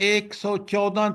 114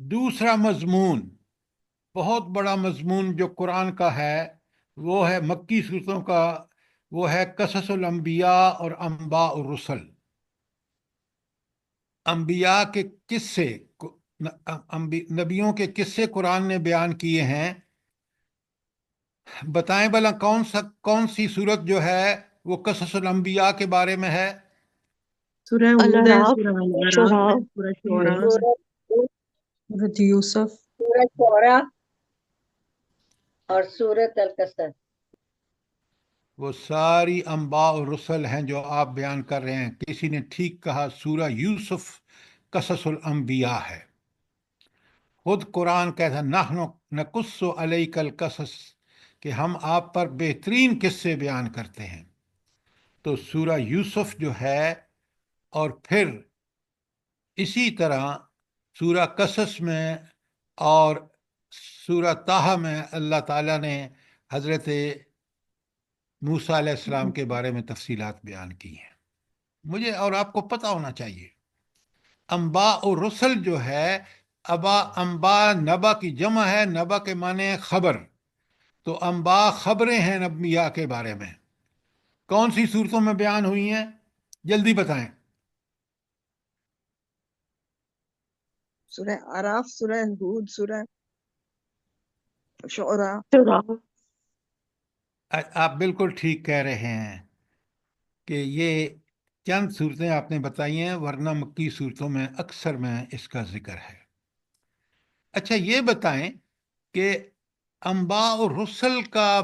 دوسرا مضمون، بہت بڑا مضمون جو قرآن کا ہے، وہ ہے مکی صورتوں کا، وہ ہے قصص الانبیاء اور انباء الرسل۔ انبیاء کے قصے، نبیوں کے قصے قرآن نے بیان کیے ہیں۔ بتائیں بھلا کون سی صورت جو ہے وہ قصص الانبیاء کے بارے میں ہے؟ سورہ ہود ہے، العراف، سورہ العراف شعراء، ہے، سورہ شعراء ہے، سورۃ یوسف۔ سورۃ شعراء اور سورۃ القصص۔ وہ ساری انباء اور رسل ہیں جو آپ بیان کر رہے ہیں۔ کسی نے ٹھیک کہا، سورہ یوسف قصص الانبیاء ہے۔ خود قرآن کہتا نحن نقص علیک القصص، کہ ہم آپ پر بہترین قصے بیان کرتے ہیں۔ تو سورہ یوسف جو ہے، اور پھر اسی طرح سورہ قصص میں اور سورہ طٰہٰ میں اللہ تعالیٰ نے حضرت موسیٰ علیہ السلام کے بارے میں تفصیلات بیان کی ہیں۔ مجھے اور آپ کو پتہ ہونا چاہیے، انباء اور رسل جو ہے، انباء نبا کی جمع ہے، نبا کے معنی ہے خبر، تو انباء خبریں ہیں انبیاء کے بارے میں۔ کون سی صورتوں میں بیان ہوئی ہیں؟ جلدی بتائیں۔ سورہ آراف، سورہ ہود، سورہ شعراء۔ آپ بالکل ٹھیک کہہ رہے ہیں کہ یہ چند صورتیں آپ نے بتائی ہیں، ورنہ مکی صورتوں میں اکثر میں اس کا ذکر ہے۔ اچھا یہ بتائیں کہ انباء اور رسل کا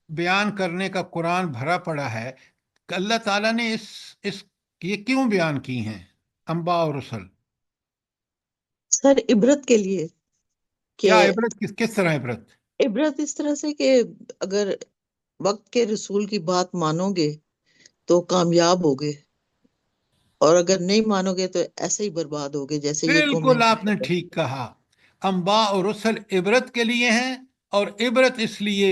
بیان کرنے کا قرآن بھرا پڑا ہے، کہ اللہ تعالیٰ نے یہ کیوں بیان کی ہیں انباء اور رسل؟ سر عبرت کے لیے، کہ کیا عبرت؟ کس طرح عبرت؟ عبرت اس طرح سے کہ اگر وقت کے رسول کی بات مانو گے تو کامیاب ہوگے، اور اگر نہیں مانو گے تو ایسے ہی برباد ہوگے جیسے یہ قومیں۔ بالکل آپ نے ٹھیک کہا، انباء اور رسل عبرت کے لیے ہیں، اور عبرت اس لیے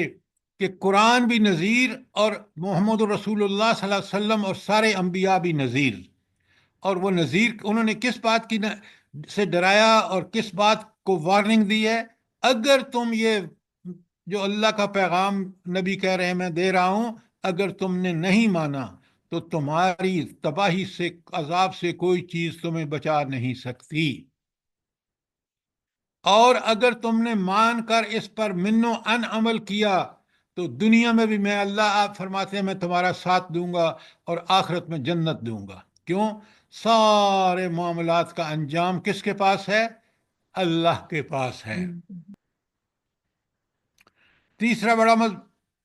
کہ قرآن بھی نذیر اور محمد رسول اللہ صلی اللہ علیہ وسلم اور سارے انبیاء بھی نذیر۔ اور وہ نذیر انہوں نے کس بات کی سے ڈرایا اور کس بات کو وارننگ دی ہے؟ اگر تم یہ جو اللہ کا پیغام نبی کہہ رہے ہیں میں دے رہا ہوں، اگر تم نے نہیں مانا تو تمہاری تباہی سے، عذاب سے کوئی چیز تمہیں بچا نہیں سکتی، اور اگر تم نے مان کر اس پر منو ان عمل کیا تو دنیا میں بھی میں اللہ، آپ فرماتے ہیں میں تمہارا ساتھ دوں گا، اور آخرت میں جنت دوں گا۔ کیوں؟ سارے معاملات کا انجام کس کے پاس ہے؟ اللہ کے پاس ہے۔ تیسرا بڑا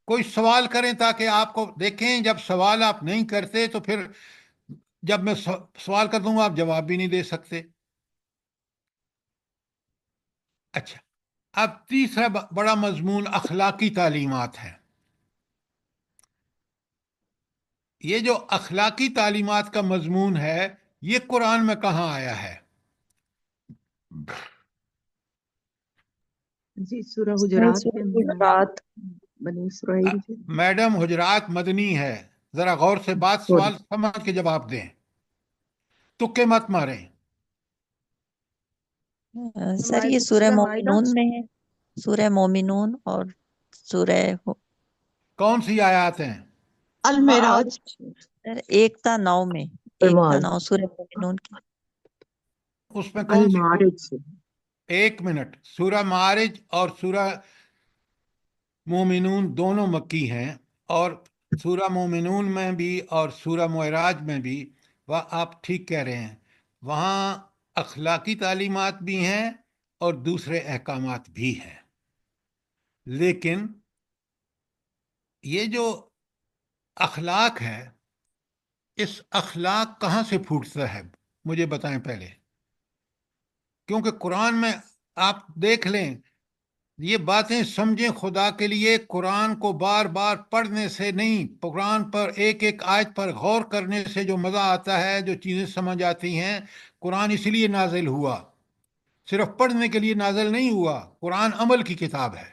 کوئی سوال کریں تاکہ آپ کو دیکھیں، جب سوال آپ نہیں کرتے تو پھر جب میں سوال کر دوں گا آپ جواب بھی نہیں دے سکتے۔ اچھا، اب تیسرا بڑا مضمون اخلاقی تعلیمات ہے۔ یہ جو اخلاقی تعلیمات کا مضمون ہے، یہ قرآن میں کہاں آیا ہے؟ جی سورہ حجرات کے اندر حجرات۔ بنی اسرائیل کے۔ میڈم حجرات مدنی ہے، ذرا غور سے بات سوال سمجھ کے جواب دیں، تکے مت ماریں۔ سر یہ سورہ مائدہ۔ مومنون میں ہے، سورہ مومنون اور سورہ کون سی آیات ہیں؟ المعراج۔ سر 1 تا 9 میں، 1 تا 9 سورہ مومنون کی۔ اس میں کون سی؟ المعارج سے۔ ایک منٹ، سورہ معارج اور سورہ مومنون دونوں مکی ہیں، اور سورہ مومنون میں بھی اور سورہ معراج میں بھی آپ ٹھیک کہہ رہے ہیں، وہاں اخلاقی تعلیمات بھی ہیں اور دوسرے احکامات بھی ہیں، لیکن یہ جو اخلاق ہے، اس اخلاق کہاں سے پھوٹتا ہے؟ مجھے بتائیں پہلے، کیونکہ قرآن میں آپ دیکھ لیں، یہ باتیں سمجھیں خدا کے لیے، قرآن کو بار بار پڑھنے سے نہیں، قرآن پر ایک ایک آیت پر غور کرنے سے جو مزہ آتا ہے، جو چیزیں سمجھ آتی ہیں۔ قرآن اس لیے نازل ہوا، صرف پڑھنے کے لیے نازل نہیں ہوا، قرآن عمل کی کتاب ہے۔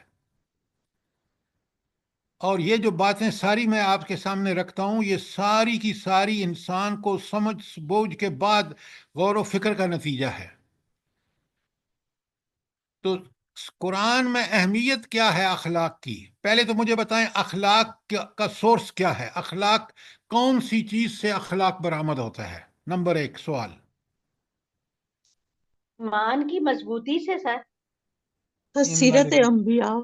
اور یہ جو باتیں ساری میں آپ کے سامنے رکھتا ہوں، یہ ساری کی ساری انسان کو سمجھ بوجھ کے بعد غور و فکر کا نتیجہ ہے۔ تو قرآن میں اہمیت کیا ہے اخلاق کی؟ پہلے تو مجھے بتائیں اخلاق کا سورس کیا ہے؟ اخلاق کون سی چیز سے اخلاق برآمد ہوتا ہے؟ نمبر 1 سوال۔ مان کی مضبوطی سے سر۔ سیرت انبیاء۔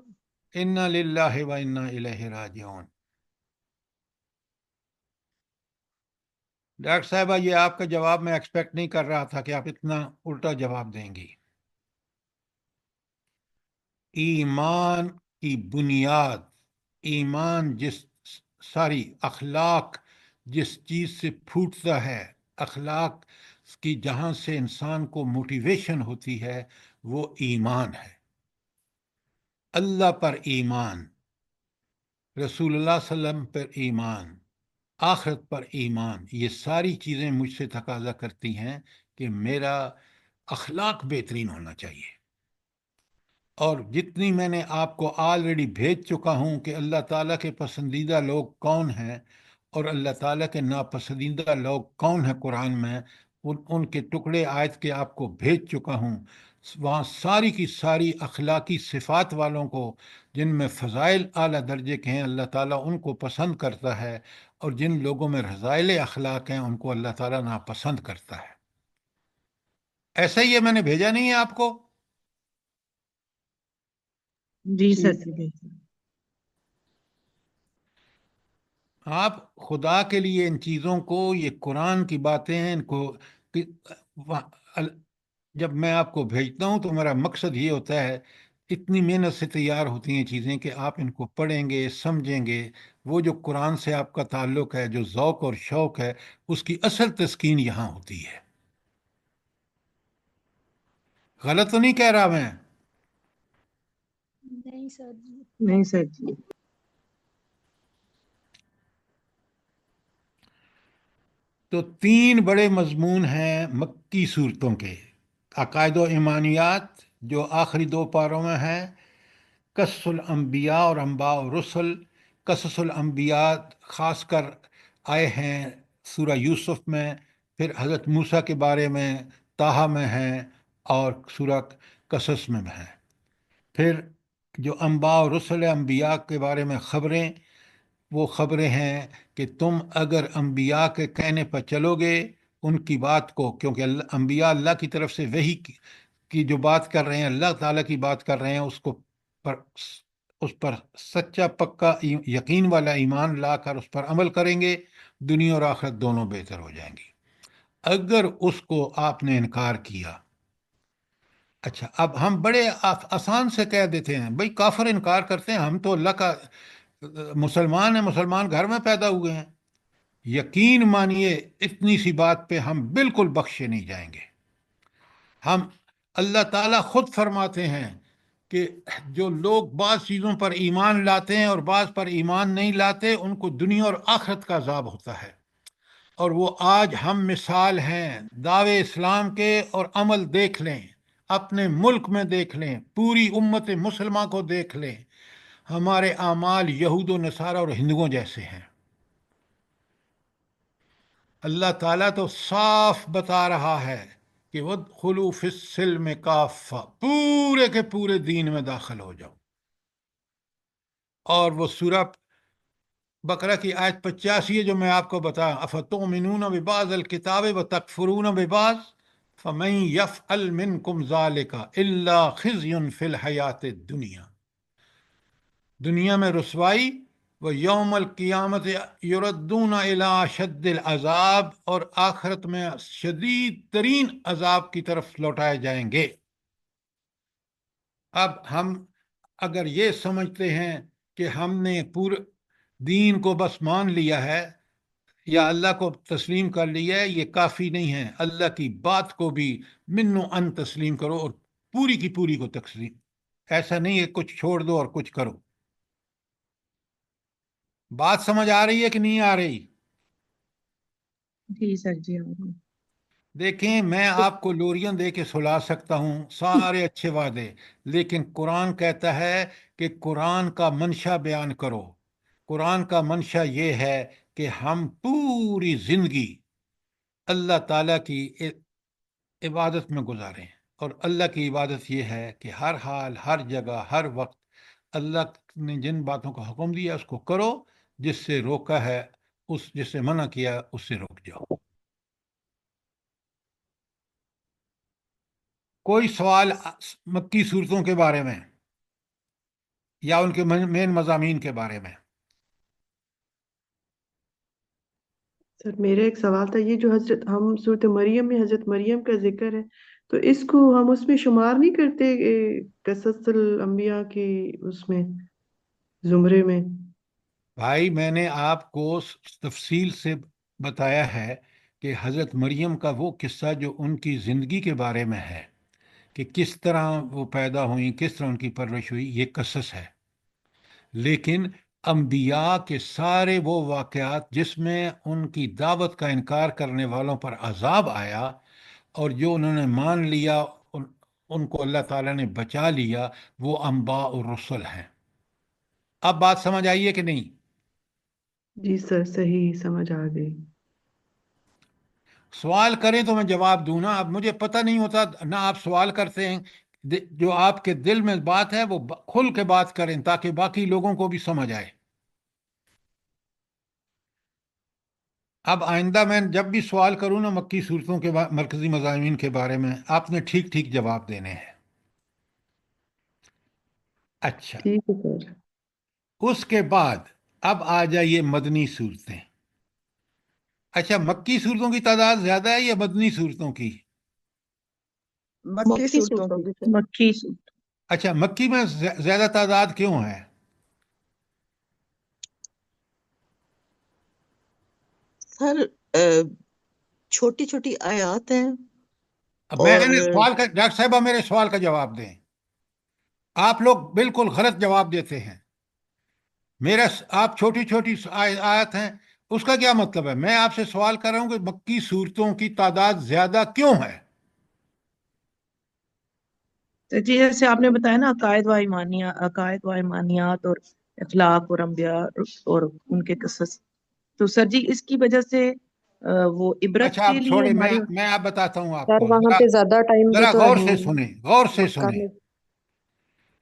انا للہ و انا الیہ راجعون۔ ڈاکٹر صاحبہ یہ آپ کا جواب میں ایکسپیکٹ نہیں کر رہا تھا کہ آپ اتنا الٹا جواب دیں گی۔ ایمان کی بنیاد، ایمان اخلاق جس چیز سے پھوٹتا ہے، اخلاق کی جہاں سے انسان کو موٹیویشن ہوتی ہے، وہ ایمان ہے۔ اللہ پر ایمان، رسول اللہ صلی اللہ علیہ وسلم پر ایمان، آخرت پر ایمان، یہ ساری چیزیں مجھ سے تقاضا کرتی ہیں کہ میرا اخلاق بہترین ہونا چاہیے۔ اور جتنی میں نے آپ کو آلریڈی بھیج چکا ہوں کہ اللہ تعالیٰ کے پسندیدہ لوگ کون ہیں اور اللہ تعالیٰ کے ناپسندیدہ لوگ کون ہیں قرآن میں، ان کے ٹکڑے آیت کے آپ کو بھیج چکا ہوں۔ وہاں ساری کی ساری اخلاقی صفات والوں کو، جن میں فضائل اعلیٰ درجے کے ہیں، اللہ تعالیٰ ان کو پسند کرتا ہے، اور جن لوگوں میں رذائل اخلاق ہیں ان کو اللہ تعالیٰ ناپسند کرتا ہے۔ ایسا ہی ہے، میں نے بھیجا نہیں ہے آپ کو؟ جی سر جی۔ آپ خدا کے لیے ان چیزوں کو، یہ قرآن کی باتیں ہیں، ان کو جب میں آپ کو بھیجتا ہوں تو میرا مقصد یہ ہوتا ہے، اتنی محنت سے تیار ہوتی ہیں چیزیں کہ آپ ان کو پڑھیں گے، سمجھیں گے، وہ جو قرآن سے آپ کا تعلق ہے، جو ذوق اور شوق ہے، اس کی اصل تسکین یہاں ہوتی ہے۔ غلط تو نہیں کہہ رہا میں؟ نہیں سر جی۔ نہیں سر جی۔ تو 3 بڑے مضمون ہیں مکی صورتوں کے، عقائد و ایمانیات جو آخری 2 پاروں میں ہیں، قصص الانبیاء اور انباء و رسل۔ قصص الانبیاء خاص کر آئے ہیں سورہ یوسف میں، پھر حضرت موسیٰ کے بارے میں طٰہٰ میں ہیں، اور سورہ قصص میں ہیں۔ پھر جو انباء و رسل انبیاء کے بارے میں خبریں، وہ خبریں ہیں کہ تم اگر انبیاء کے کہنے پر چلو گے، ان کی بات کو، کیونکہ انبیاء اللہ کی طرف سے وحی کی جو بات کر رہے ہیں، اللہ تعالیٰ کی بات کر رہے ہیں، اس پر سچا پکا یقین والا ایمان لا کر اس پر عمل کریں گے، دنیا اور آخرت دونوں بہتر ہو جائیں گی۔ اگر اس کو آپ نے انکار کیا، اچھا اب ہم بڑے آسان سے کہہ دیتے ہیں بھئی کافر انکار کرتے ہیں، ہم تو اللہ کا مسلمان ہیں، مسلمان گھر میں پیدا ہوئے ہیں۔ یقین مانیے اتنی سی بات پہ ہم بالکل بخشے نہیں جائیں گے۔ ہم اللہ تعالیٰ خود فرماتے ہیں کہ جو لوگ بعض چیزوں پر ایمان لاتے ہیں اور بعض پر ایمان نہیں لاتے، ان کو دنیا اور آخرت کا عذاب ہوتا ہے۔ اور وہ آج ہم مثال ہیں دعوے اسلام کے، اور عمل دیکھ لیں، اپنے ملک میں دیکھ لیں، پوری امت مسلمہ کو دیکھ لیں، ہمارے اعمال یہود و نصارہ اور ہندوؤں جیسے ہیں۔ اللہ تعالیٰ تو صاف بتا رہا ہے کہ وَادْخُلُوا فِي السِّلْمِ کافہ، پورے کے پورے دین میں داخل ہو جاؤ۔ اور وہ سورہ بقرہ کی آیت 85 ہے جو میں آپ کو بتایا، اَفَتُؤْمِنُونَ بِبَعْضِ الْكِتَابِ وَتَكْفُرُونَ بِبَعْضٍ فَمَن يَفْعَلْ مِنكُمْ ذَلِكَ إِلَّا خِزْيٌ فِي الْحَيَاةِ الدُّنْيَا، دنیا میں رسوائی، وَيَوْمَ الْقِيَامَةِ يُرَدُّونَ إِلَىٰ أَشَدِّ الْعَذَابِ، اور آخرت میں شدید ترین عذاب کی طرف لوٹائے جائیں گے۔ اب ہم اگر یہ سمجھتے ہیں کہ ہم نے پورے دین کو بس مان لیا ہے یا اللہ کو تسلیم کر لیا ہے، یہ کافی نہیں ہے، اللہ کی بات کو بھی من و ان تسلیم کرو، اور پوری کی پوری کو تسلیم۔ ایسا نہیں ہے کچھ چھوڑ دو اور کچھ کرو۔ بات سمجھ آ رہی ہے کہ نہیں آ رہی؟ جی سر جی۔ دیکھیں میں آپ کو لوریاں دے کے سلا سکتا ہوں، سارے اچھے وعدے، لیکن قرآن کہتا ہے کہ قرآن کا منشا بیان کرو۔ قرآن کا منشا یہ ہے کہ ہم پوری زندگی اللہ تعالیٰ کی عبادت میں گزاریں، اور اللہ کی عبادت یہ ہے کہ ہر حال، ہر جگہ، ہر وقت اللہ نے جن باتوں کا حکم دیا اس کو کرو، جس سے روکا ہے جس سے منع کیا اس سے رک جاؤ۔ کوئی سوال مکی صورتوں کے بارے میں یا ان کے مین مضامین کے بارے میں؟ سر میرا ایک سوال تھا، یہ جو حضرت ہم صورت مریم میں حضرت مریم کا ذکر ہے تو اس کو ہم اس میں شمار نہیں کرتے قصص الانبیاء کی اس میں زمرے میں؟ بھائی میں نے آپ کو تفصیل سے بتایا ہے کہ حضرت مریم کا وہ قصہ جو ان کی زندگی کے بارے میں ہے، کہ کس طرح وہ پیدا ہوئیں، کس طرح ان کی پرورش ہوئی، یہ قصص ہے۔ لیکن انبیاء کے سارے وہ واقعات جس میں ان کی دعوت کا انکار کرنے والوں پر عذاب آیا اور جو انہوں نے مان لیا، ان کو اللہ تعالیٰ نے بچا لیا، وہ انباء الرسل ہیں۔ اب بات سمجھ آئیے کہ نہیں؟ جی سر، صحیح سمجھ آ گئی۔ سوال کریں تو میں جواب دوں نا۔ اب مجھے پتہ نہیں ہوتا نہ، آپ سوال کرتے ہیں۔ جو آپ کے دل میں بات ہے وہ کھل کے بات کریں تاکہ باقی لوگوں کو بھی سمجھ آئے۔ اب آئندہ میں جب بھی سوال کروں نا مکی صورتوں کے مرکزی مضامین کے بارے میں، آپ نے ٹھیک ٹھیک جواب دینے ہیں۔ اچھا، ٹھیک ہے سر۔ اس کے بعد اب آ جائیے مدنی صورتیں۔ اچھا، مکی صورتوں کی تعداد زیادہ ہے یا مدنی صورتوں کی؟ مکی صورتوں کی۔ مکی صورت۔ اچھا، مکی میں زیادہ تعداد کیوں ہے؟ سر چھوٹی چھوٹی آیات ہیں اب میں اور نے سوال کا، ڈاکٹر صاحبہ میرے سوال کا جواب دیں۔ آپ لوگ بالکل غلط جواب دیتے ہیں۔ میرا آپ چھوٹی چھوٹی آیت ہیں، اس کا کیا مطلب ہے؟ میں آپ سے سوال کر رہا ہوں کہ مکی صورتوں کی تعداد زیادہ کیوں ہے؟ تو جی جیسے آپ نے بتایا نا، عقائد و ایمانیات اور اخلاق اور انبیاء اور ان کے قصص، تو سر جی اس کی وجہ سے وہ عبرت اچھا کے آپ لیے چھوڑے، ہماری۔ میں آپ بتاتا ہوں آپ سر کو، وہاں پہ زیادہ ٹائم بھی ذرا تو غور ہے سے نہیں سنیں، غور سے مکہ سنیں۔ میں۔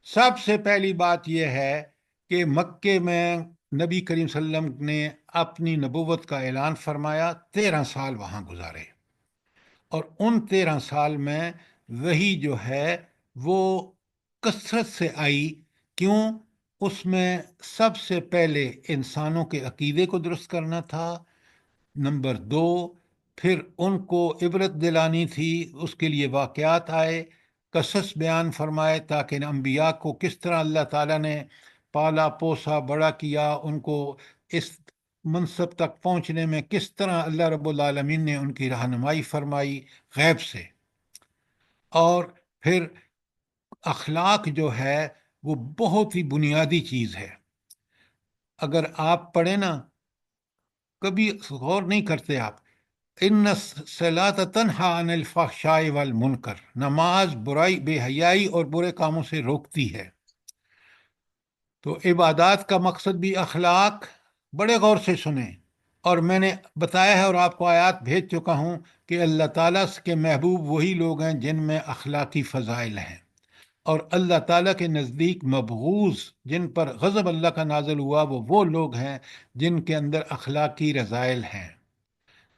سب سے پہلی بات یہ ہے کہ مکے میں نبی کریم صلی اللہ علیہ وسلم نے اپنی نبوت کا اعلان فرمایا، 13 سال وہاں گزارے، اور ان 13 سال میں وہی جو ہے وہ کثرت سے آئی۔ کیوں؟ اس میں سب سے پہلے انسانوں کے عقیدے کو درست کرنا تھا، نمبر 2 پھر ان کو عبرت دلانی تھی، اس کے لیے واقعات آئے، قصص بیان فرمائے تاکہ انبیاء کو کس طرح اللہ تعالیٰ نے پالا پوسا بڑا کیا، ان کو اس منصب تک پہنچنے میں کس طرح اللہ رب العالمین نے ان کی رہنمائی فرمائی غیب سے۔ اور پھر اخلاق جو ہے وہ بہت ہی بنیادی چیز ہے۔ اگر آپ پڑھیں نا، کبھی غور نہیں کرتے آپ، ان الصلاۃ تنہا عن الفحشاء والمنکر، نماز برائی، بے حیائی اور برے کاموں سے روکتی ہے۔ تو عبادات کا مقصد بھی اخلاق، بڑے غور سے سنیں۔ اور میں نے بتایا ہے اور آپ کو آیات بھیج چکا ہوں کہ اللہ تعالیٰ کے محبوب وہی لوگ ہیں جن میں اخلاقی فضائل ہیں، اور اللہ تعالیٰ کے نزدیک مبغوض، جن پر غضب اللہ کا نازل ہوا، وہ لوگ ہیں جن کے اندر اخلاقی رذائل ہیں۔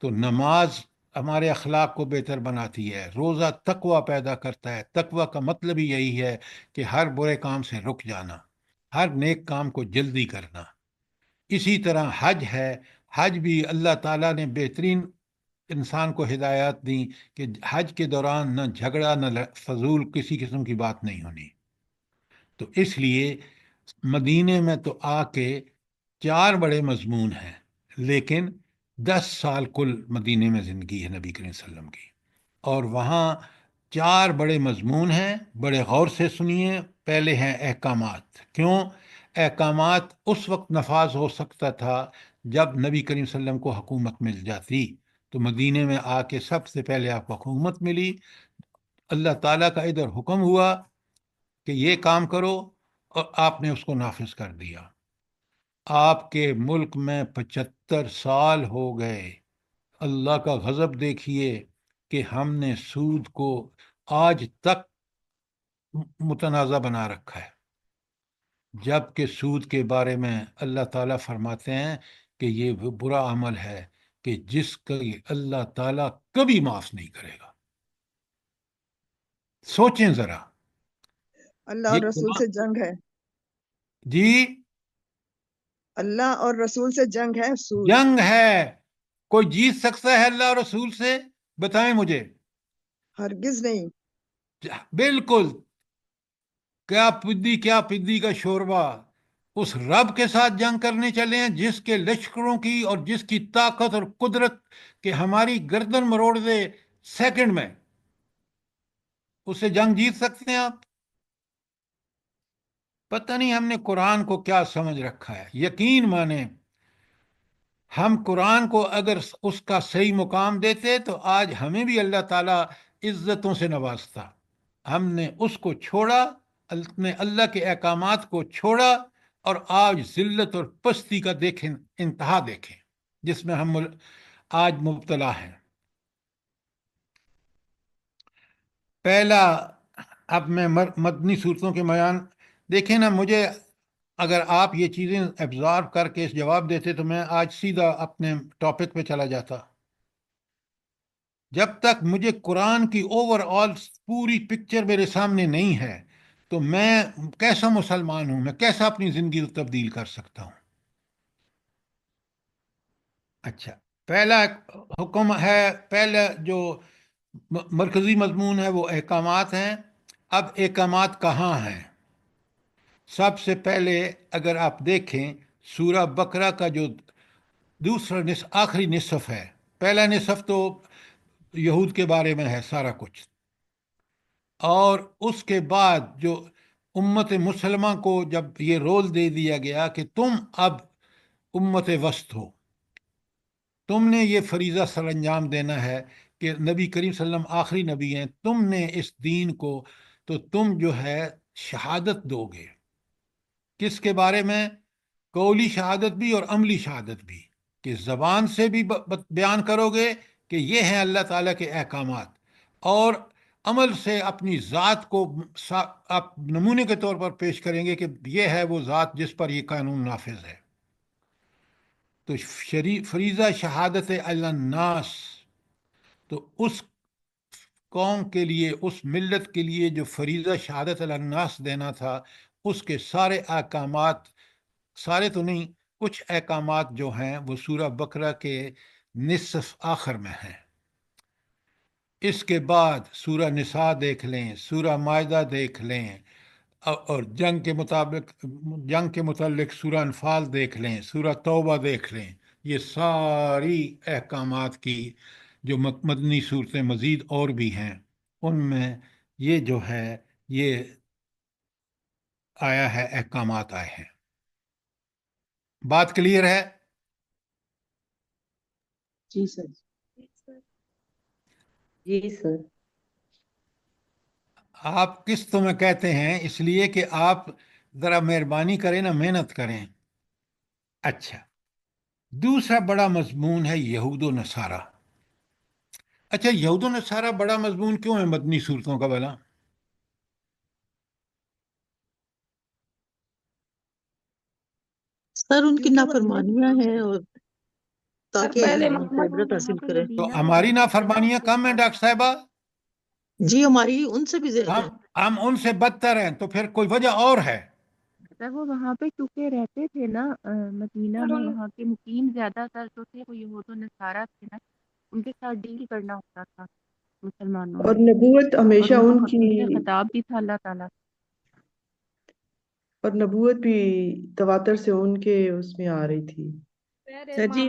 تو نماز ہمارے اخلاق کو بہتر بناتی ہے، روزہ تقوی پیدا کرتا ہے۔ تقوی کا مطلب ہی یہی ہے کہ ہر برے کام سے رک جانا، ہر نیک کام کو جلدی کرنا۔ اسی طرح حج ہے، حج بھی اللہ تعالیٰ نے بہترین انسان کو ہدایات دیں کہ حج کے دوران نہ جھگڑا، نہ فضول کسی قسم کی بات نہیں ہونی۔ تو اس لیے مدینے میں تو آ کے 4 بڑے مضمون ہیں، لیکن 10 سال کل مدینے میں زندگی ہے نبی کریم صلی اللہ علیہ وسلم کی، اور وہاں 4 بڑے مضمون ہیں۔ بڑے غور سے سنیے۔ پہلے ہیں احکامات۔ کیوں؟ احکامات اس وقت نفاذ ہو سکتا تھا جب نبی کریم صلی اللہ علیہ وسلم کو حکومت مل جاتی، تو مدینے میں آ کے سب سے پہلے آپ کو حکومت ملی، اللہ تعالیٰ کا ادھر حکم ہوا کہ یہ کام کرو، اور آپ نے اس کو نافذ کر دیا۔ آپ کے ملک میں 75 سال ہو گئے۔ اللہ کا غضب دیکھیے کہ ہم نے سود کو آج تک متنازع بنا رکھا ہے، جبکہ سود کے بارے میں اللہ تعالیٰ فرماتے ہیں کہ یہ وہ برا عمل ہے کہ جس کا اللہ تعالیٰ کبھی معاف نہیں کرے گا۔ سوچیں ذرا، اللہ یہ اور رسول سے جنگ ہے، جی اللہ اور رسول سے جنگ ہے سود۔ جنگ ہے۔ کوئی جیت سکتا ہے اللہ اور رسول سے؟ بتائیں مجھے۔ ہرگز نہیں۔ بالکل، کیا پدی کا شوربہ۔ اس رب کے ساتھ جنگ کرنے چلے ہیں جس کے لشکروں کی اور جس کی طاقت اور قدرت کہ ہماری گردن مروڑ دے سیکنڈ میں، اس سے جنگ جیت سکتے ہیں آپ؟ پتہ نہیں ہم نے قرآن کو کیا سمجھ رکھا ہے۔ یقین مانیں، ہم قرآن کو اگر اس کا صحیح مقام دیتے تو آج ہمیں بھی اللہ تعالیٰ عزتوں سے نوازتا۔ ہم نے اس کو چھوڑا، نے اللہ کے احکامات کو چھوڑا، اور آج ذلت اور پستی کا دیکھیں، انتہا دیکھیں جس میں ہم آج مبتلا ہیں۔ پہلا، اب میں مدنی صورتوں کے بیان دیکھیں نا، مجھے اگر آپ یہ چیزیں ایبزارو کر کے جواب دیتے تو میں آج سیدھا اپنے ٹاپک پہ چلا جاتا۔ جب تک مجھے قرآن کی اوور آل پوری پکچر میرے سامنے نہیں ہے تو میں کیسا مسلمان ہوں، میں کیسا اپنی زندگی کو تبدیل کر سکتا ہوں؟ اچھا، پہلا حکم ہے، پہلا جو مرکزی مضمون ہے وہ احکامات ہیں۔ اب احکامات کہاں ہیں؟ سب سے پہلے اگر آپ دیکھیں سورہ بقرہ کا جو دوسرا آخری نصف ہے، پہلا نصف تو یہود کے بارے میں ہے سارا کچھ، اور اس کے بعد جو امت مسلمہ کو جب یہ رول دے دیا گیا کہ تم اب امت وسط ہو، تم نے یہ فریضہ سر انجام دینا ہے کہ نبی کریم صلی اللہ علیہ وسلم آخری نبی ہیں، تم نے اس دین کو، تو تم جو ہے شہادت دو گے۔ کس کے بارے میں؟ قولی شہادت بھی اور عملی شہادت بھی، کہ زبان سے بھی بیان کرو گے کہ یہ ہیں اللہ تعالیٰ کے احکامات، اور عمل سے اپنی ذات کو آپ نمونے کے طور پر پیش کریں گے کہ یہ ہے وہ ذات جس پر یہ قانون نافذ ہے۔ تو فریضہ شہادت علی الناس، تو اس قوم کے لیے، اس ملت کے لیے جو فریضہ شہادت علی الناس دینا تھا، اس کے سارے احکامات، سارے تو نہیں، کچھ احکامات جو ہیں وہ سورہ بقرہ کے نصف آخر میں ہیں۔ اس کے بعد سورہ نساء دیکھ لیں، سورہ مائدہ دیکھ لیں، اور جنگ کے متعلق سورہ انفال دیکھ لیں، سورہ توبہ دیکھ لیں۔ یہ ساری احکامات کی جو مدنی صورتیں مزید اور بھی ہیں، ان میں یہ جو ہے یہ آیا ہے، احکامات آئے ہیں۔ بات کلیئر ہے؟ جی سر۔ جی سر۔ آپ قسطوں میں کہتے ہیں اس لیے کہ آپ ذرا مہربانی کریں نا، محنت کریں۔ اچھا، دوسرا بڑا مضمون ہے یہود و نصارہ۔ اچھا، یہود و نصارہ بڑا مضمون کیوں ہے مدنی صورتوں کا بھلا؟ سر ان کی کیونکہ وہ نافرمانیاں ہیں، اور تاکہ ہم کو عبرت حاصل کریں۔ تو ہماری نافرمانیاں کم ہیں ڈاکٹر صاحبہ؟ جی ہماری ان سے بھی زیادہ ہے۔ ہم ان سے بدتر ہیں، تو پھر کوئی وجہ اور ہے؟ سر وہ وہاں پہ چونکہ رہتے تھے نا، مدینہ میں وہاں کے مقیم زیادہ تر جو تھے وہ یہود و نصارہ تھے نا، ان کے ساتھ ڈیل کرنا ہوتا تھا مسلمانوں اور نے، نبوت اور ہمیشہ ان ان کو کی، سے خطاب بھی تھا اللہ تعالیٰ سے۔ اور نبوت بھی تواتر سے ان کے اس میں آ رہی تھی۔ سر جی،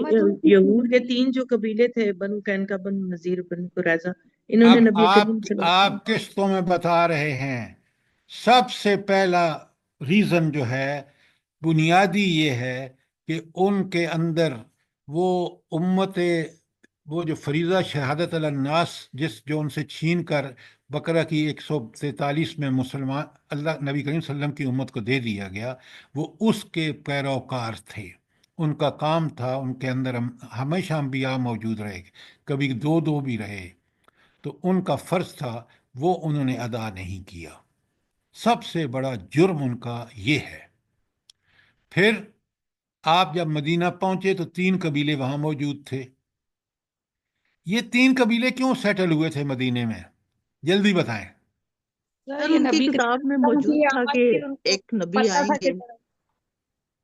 یہود کے 3 جو قبیلے تھے، بنو قینقاع، بنو نذیر، بنو قریظہ، انہوں نے اب نبی کریم صلی اللہ علیہ آپ قسطوں میں بتا رہے ہیں۔ سب سے پہلا ریزن جو ہے بنیادی یہ ہے کہ ان کے اندر وہ وہ جو فریضہ شہادت علی الناس جو ان سے چھین کر بقرہ کی 143 میں مسلمان اللہ نبی کریم صلی اللہ علیہ وسلم کی امت کو دے دیا گیا، وہ اس کے پیروکار تھے۔ ان کا کام تھا، ان کے اندر ہمیشہ انبیاء موجود رہے، کبھی دو بھی رہے، تو ان کا فرض تھا وہ انہوں نے ادا نہیں کیا. سب سے بڑا جرم ان کا یہ ہے. پھر آپ جب مدینہ پہنچے تو 3 قبیلے وہاں موجود تھے. یہ 3 قبیلے کیوں سیٹل ہوئے تھے مدینے میں؟ جلدی بتائیں. سر ان کی کتاب میں موجود تھا کہ ایک نبی آئیں گے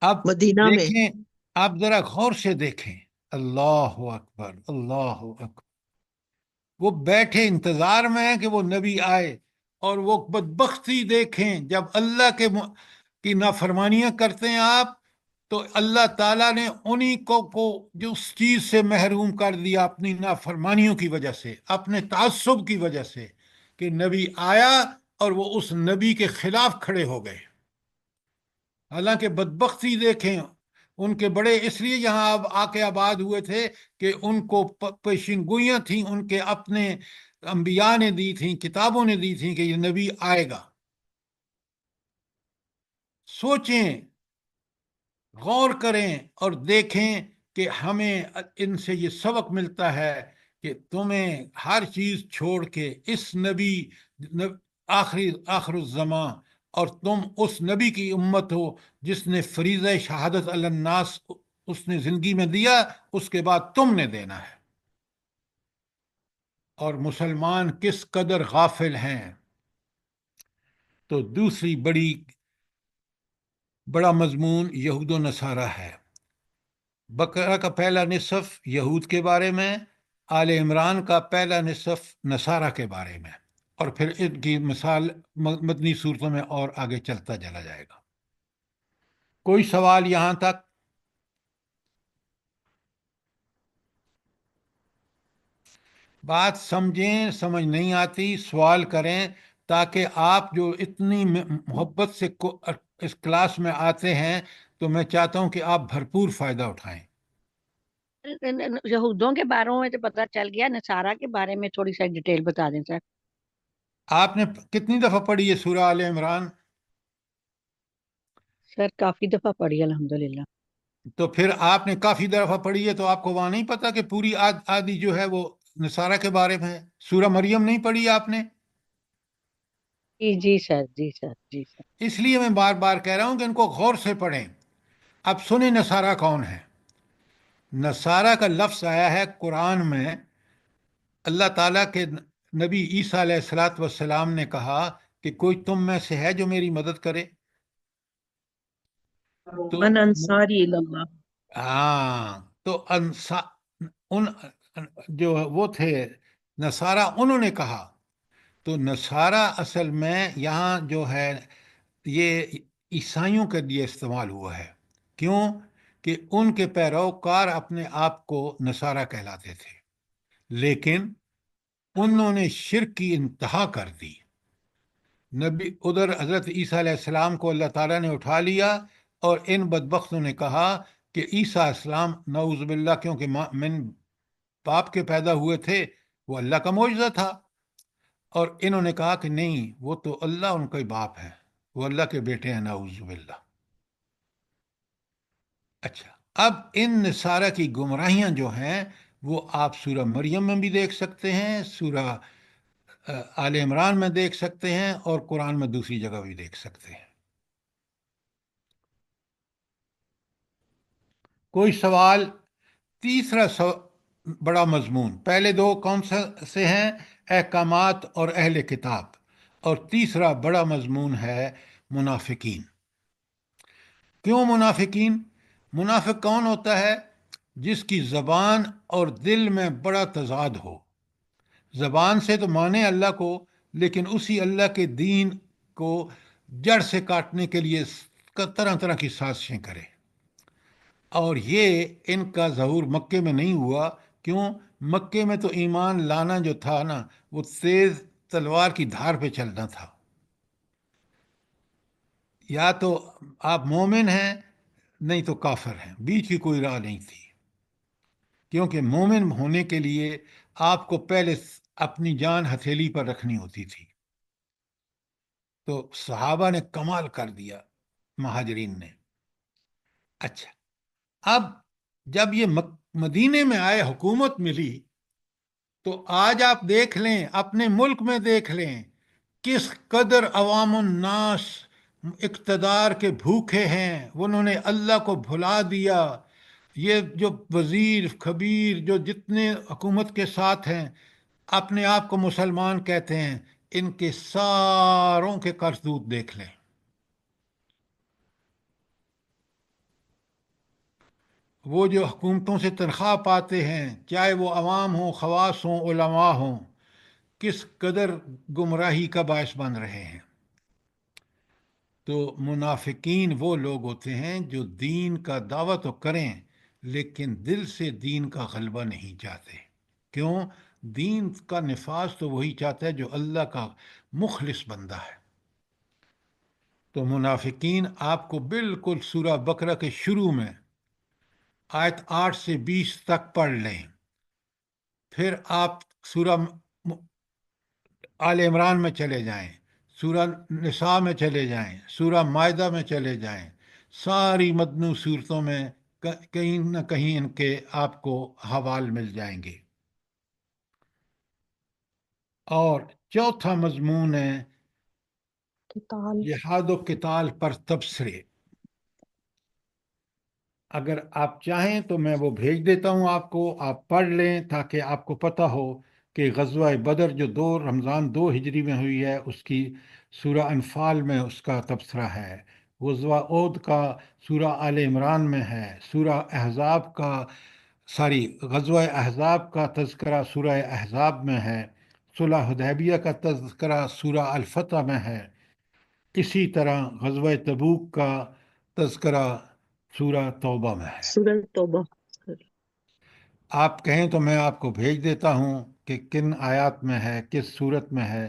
اب مدینہ میں. دیکھیں، آپ ذرا غور سے دیکھیں. اللہ اکبر، اللہ اکبر. وہ بیٹھے انتظار میں ہیں کہ وہ نبی آئے، اور وہ بدبختی دیکھیں جب اللہ کی نافرمانیاں کرتے ہیں آپ، تو اللہ تعالیٰ نے انہی کو جو اس چیز سے محروم کر دیا اپنی نافرمانیوں کی وجہ سے، اپنے تعصب کی وجہ سے، کہ نبی آیا اور وہ اس نبی کے خلاف کھڑے ہو گئے. حالانکہ بدبختی دیکھیں، ان کے بڑے اس لیے یہاں اب آ کے آباد ہوئے تھے کہ ان کو پیشین گوئیاں تھیں، ان کے اپنے انبیاء نے دی تھیں، کتابوں نے دی تھیں کہ یہ نبی آئے گا. سوچیں، غور کریں اور دیکھیں کہ ہمیں ان سے یہ سبق ملتا ہے کہ تمہیں ہر چیز چھوڑ کے اس نبی آخر الزمان، اور تم اس نبی کی امت ہو جس نے فریضہ شہادت علی الناس اس نے زندگی میں دیا، اس کے بعد تم نے دینا ہے. اور مسلمان کس قدر غافل ہیں. تو دوسری بڑا مضمون یہود و نصارہ ہے. بقرہ کا پہلا نصف یہود کے بارے میں، آل عمران کا پہلا نصف نصارہ کے بارے میں، اور پھر ان کی مثال مدنی صورتوں میں اور آگے چلتا چلا جائے گا. کوئی سوال یہاں تک؟ بات سمجھیں، سمجھ نہیں آتی سوال کریں، تاکہ آپ جو اتنی محبت سے اس کلاس میں آتے ہیں تو میں چاہتا ہوں کہ آپ بھرپور فائدہ اٹھائیں. یہودوں کے بارے میں تو پتہ چل گیا، نصارہ کے بارے میں تھوڑی سا ڈیٹیل بتا دیں سر. آپ نے کتنی دفعہ پڑھی ہے سورہ آل عمران؟ سر کافی دفعہ پڑھی الحمدللہ. تو پھر آپ نے کافی دفعہ پڑھی ہے تو آپ کو وہاں نہیں پتا کہ پوری آدھی جو ہے وہ نصارہ کے بارے میں ہے؟ سورہ مریم نہیں پڑھی آپ نے؟ جی سر، جی سر، جی سر. اس لیے میں بار بار کہہ رہا ہوں کہ ان کو غور سے پڑھیں. اب سنیں نصارہ کون ہے. نصارہ کا لفظ آیا ہے قرآن میں. اللہ تعالیٰ کے نبی عیسیٰ علیہ الصلاۃ والسلام نے کہا کہ کوئی تم میں سے ہے جو میری مدد کرے؟ تو من انصاری اللہ. ہاں، تو ان جو وہ تھے نصارہ، انہوں نے کہا. تو نصارہ اصل میں یہاں جو ہے یہ عیسائیوں کے لیے استعمال ہوا ہے. کیوں؟ کہ ان کے پیروکار اپنے آپ کو نصارہ کہلاتے تھے، لیکن انہوں نے شرک کی انتہا کر دی. نبی ادھر حضرت عیسیٰ علیہ السلام کو اللہ تعالیٰ نے اٹھا لیا، اور ان بدبختوں نے کہا کہ عیسیٰ علیہ السلام نعوذ باللہ کیونکہ من باپ کے پیدا ہوئے تھے، وہ اللہ کا معجزہ تھا. اور انہوں نے کہا کہ نہیں، وہ تو اللہ ان کا ہی باپ ہے، وہ اللہ کے بیٹے ہیں، نعوذ باللہ. اچھا، اب ان نصارہ کی گمراہیاں جو ہیں وہ آپ سورہ مریم میں بھی دیکھ سکتے ہیں، سورہ آل عمران میں دیکھ سکتے ہیں، اور قرآن میں دوسری جگہ بھی دیکھ سکتے ہیں. کوئی سوال؟ تیسرا بڑا مضمون، پہلے دو کون سے ہیں؟ احکامات اور اہل کتاب. اور تیسرا بڑا مضمون ہے منافقین. کیوں منافقین؟ منافق کون ہوتا ہے؟ جس کی زبان اور دل میں بڑا تضاد ہو. زبان سے تو مانے اللہ کو، لیکن اسی اللہ کے دین کو جڑ سے کاٹنے کے لیے طرح طرح کی سازشیں کرے. اور یہ ان کا ظہور مکے میں نہیں ہوا. کیوں؟ مکے میں تو ایمان لانا جو تھا نا، وہ تیز تلوار کی دھار پہ چلنا تھا. یا تو آپ مومن ہیں، نہیں تو کافر ہیں، بیچ کی کوئی راہ نہیں تھی. کیونکہ مومن ہونے کے لیے آپ کو پہلے اپنی جان ہتھیلی پر رکھنی ہوتی تھی. تو صحابہ نے کمال کر دیا، مہاجرین نے. اچھا، اب جب یہ مدینے میں آئے، حکومت ملی، تو آج آپ دیکھ لیں، اپنے ملک میں دیکھ لیں کس قدر عوام الناس اقتدار کے بھوکے ہیں، انہوں نے اللہ کو بھلا دیا۔ یہ جو وزیر خبیر جو جتنے حکومت کے ساتھ ہیں اپنے آپ کو مسلمان کہتے ہیں، ان کے ساروں کے کرتوت دیکھ لیں۔ وہ جو حکومتوں سے تنخواہ پاتے ہیں، چاہے وہ عوام ہوں، خواص ہوں، علماء ہوں، کس قدر گمراہی کا باعث بن رہے ہیں۔ تو منافقین وہ لوگ ہوتے ہیں جو دین کا دعویٰ تو کریں لیکن دل سے دین کا غلبہ نہیں چاہتے۔ کیوں؟ دین کا نفاذ تو وہی چاہتا ہے جو اللہ کا مخلص بندہ ہے۔ تو منافقین آپ کو بالکل سورہ بقرہ کے شروع میں آیت 8 سے 20 تک پڑھ لیں، پھر آپ سورہ آل عمران میں چلے جائیں، سورہ نساء میں چلے جائیں، سورہ مائدہ میں چلے جائیں، ساری مدنو صورتوں میں کہیں نہ کہیں ان کے آپ کو حوال مل جائیں گے۔ اور چوتھا مضمون ہے جہاد و قتال پر تبصرے۔ اگر آپ چاہیں تو میں وہ بھیج دیتا ہوں آپ کو، آپ پڑھ لیں تاکہ آپ کو پتہ ہو کہ غزوہ بدر جو رمضان 2 ہجری میں ہوئی ہے، اس کی سورہ انفال میں اس کا تبصرہ ہے، غزوہ احد کا سورہ آل عمران میں ہے، سورہ احزاب کا غزوہ احزاب کا تذکرہ سورہ احزاب میں ہے، صلح حدیبیہ کا تذکرہ سورہ الفتح میں ہے، اسی طرح غزوہ تبوک کا تذکرہ سورہ توبہ میں ہے۔ سورہ توبہ۔ آپ کہیں تو میں آپ کو بھیج دیتا ہوں کہ کن آیات میں ہے، کس صورت میں ہے،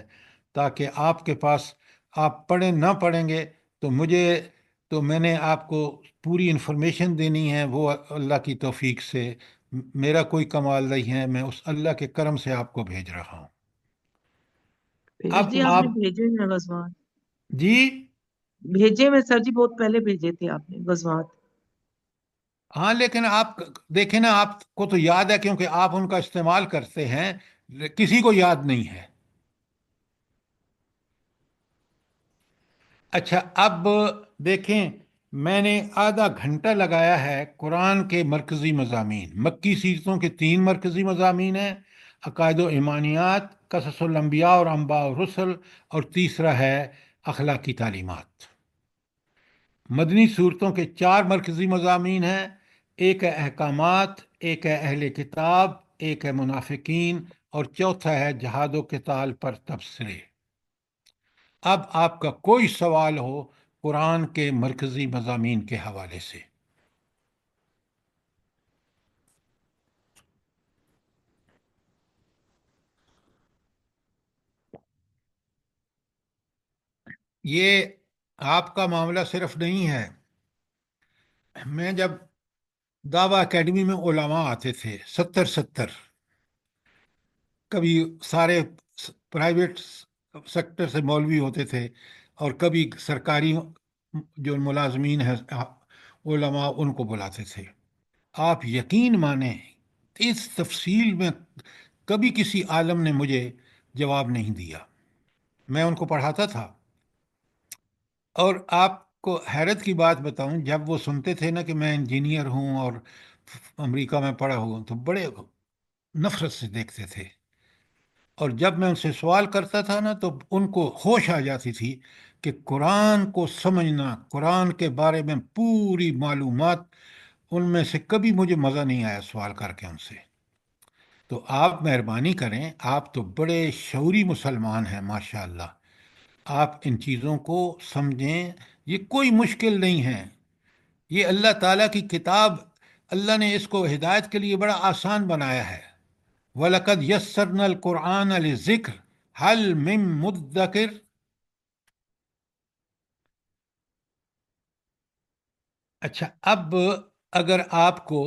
تاکہ آپ کے پاس آپ پڑھیں نہ پڑھیں گے تو میں نے آپ کو پوری انفارمیشن دینی ہے، وہ اللہ کی توفیق سے، میرا کوئی کمال نہیں ہے، میں اس اللہ کے کرم سے آپ کو بھیج رہا ہوں۔ بھیج اب دیا آپ آپ نے، بھیجے ہیں غزوات؟ جی بھیجے میں سر جی، بہت پہلے بھیجے تھے آپ نے غزوات۔ ہاں، لیکن آپ دیکھیں نا، آپ کو تو یاد ہے کیونکہ آپ ان کا استعمال کرتے ہیں، کسی کو یاد نہیں ہے۔ اچھا، اب دیکھیں، میں نے آدھا گھنٹہ لگایا ہے قرآن کے مرکزی مضامین، مکی سیرتوں کے 3 مرکزی مضامین ہیں، عقائد و ایمانیات، قصص الانبیاء اور انباء الرسل، اور تیسرا ہے اخلاقی تعلیمات۔ مدنی صورتوں کے 4 مرکزی مضامین ہیں، ایک ہے احکامات، ایک ہے اہل کتاب، ایک ہے منافقین، اور چوتھا ہے جہاد و قتال پر تبصرے۔ اب آپ کا کوئی سوال ہو قرآن کے مرکزی مضامین کے حوالے سے؟ یہ آپ کا معاملہ صرف نہیں ہے۔ میں جب دعویٰ اکیڈمی میں علماء آتے تھے 70 کبھی سارے پرائیویٹ سیکٹر سے مولوی ہوتے تھے، اور کبھی سرکاری جو ملازمین ہیں علماء ان کو بلاتے تھے۔ آپ یقین مانیں اس تفصیل میں کبھی کسی عالم نے مجھے جواب نہیں دیا، میں ان کو پڑھاتا تھا۔ اور آپ کو حیرت کی بات بتاؤں، جب وہ سنتے تھے نا کہ میں انجینئر ہوں اور امریکہ میں پڑھا ہوں، تو بڑے نفرت سے دیکھتے تھے، اور جب میں ان سے سوال کرتا تھا نا تو ان کو ہوش آ جاتی تھی کہ قرآن کو سمجھنا، قرآن کے بارے میں پوری معلومات، ان میں سے کبھی مجھے مزہ نہیں آیا سوال کر کے ان سے۔ تو آپ مہربانی کریں، آپ تو بڑے شعوری مسلمان ہیں ماشاءاللہ، آپ ان چیزوں کو سمجھیں، یہ کوئی مشکل نہیں ہے، یہ اللہ تعالیٰ کی کتاب، اللہ نے اس کو ہدایت کے لیے بڑا آسان بنایا ہے۔ وَلَقَدْ يَسَّرْنَا الْقُرْآنَ لِلذِّكْرِ هَلْ مِن مُدَّكِرٍ۔ اچھا، اب اگر آپ کو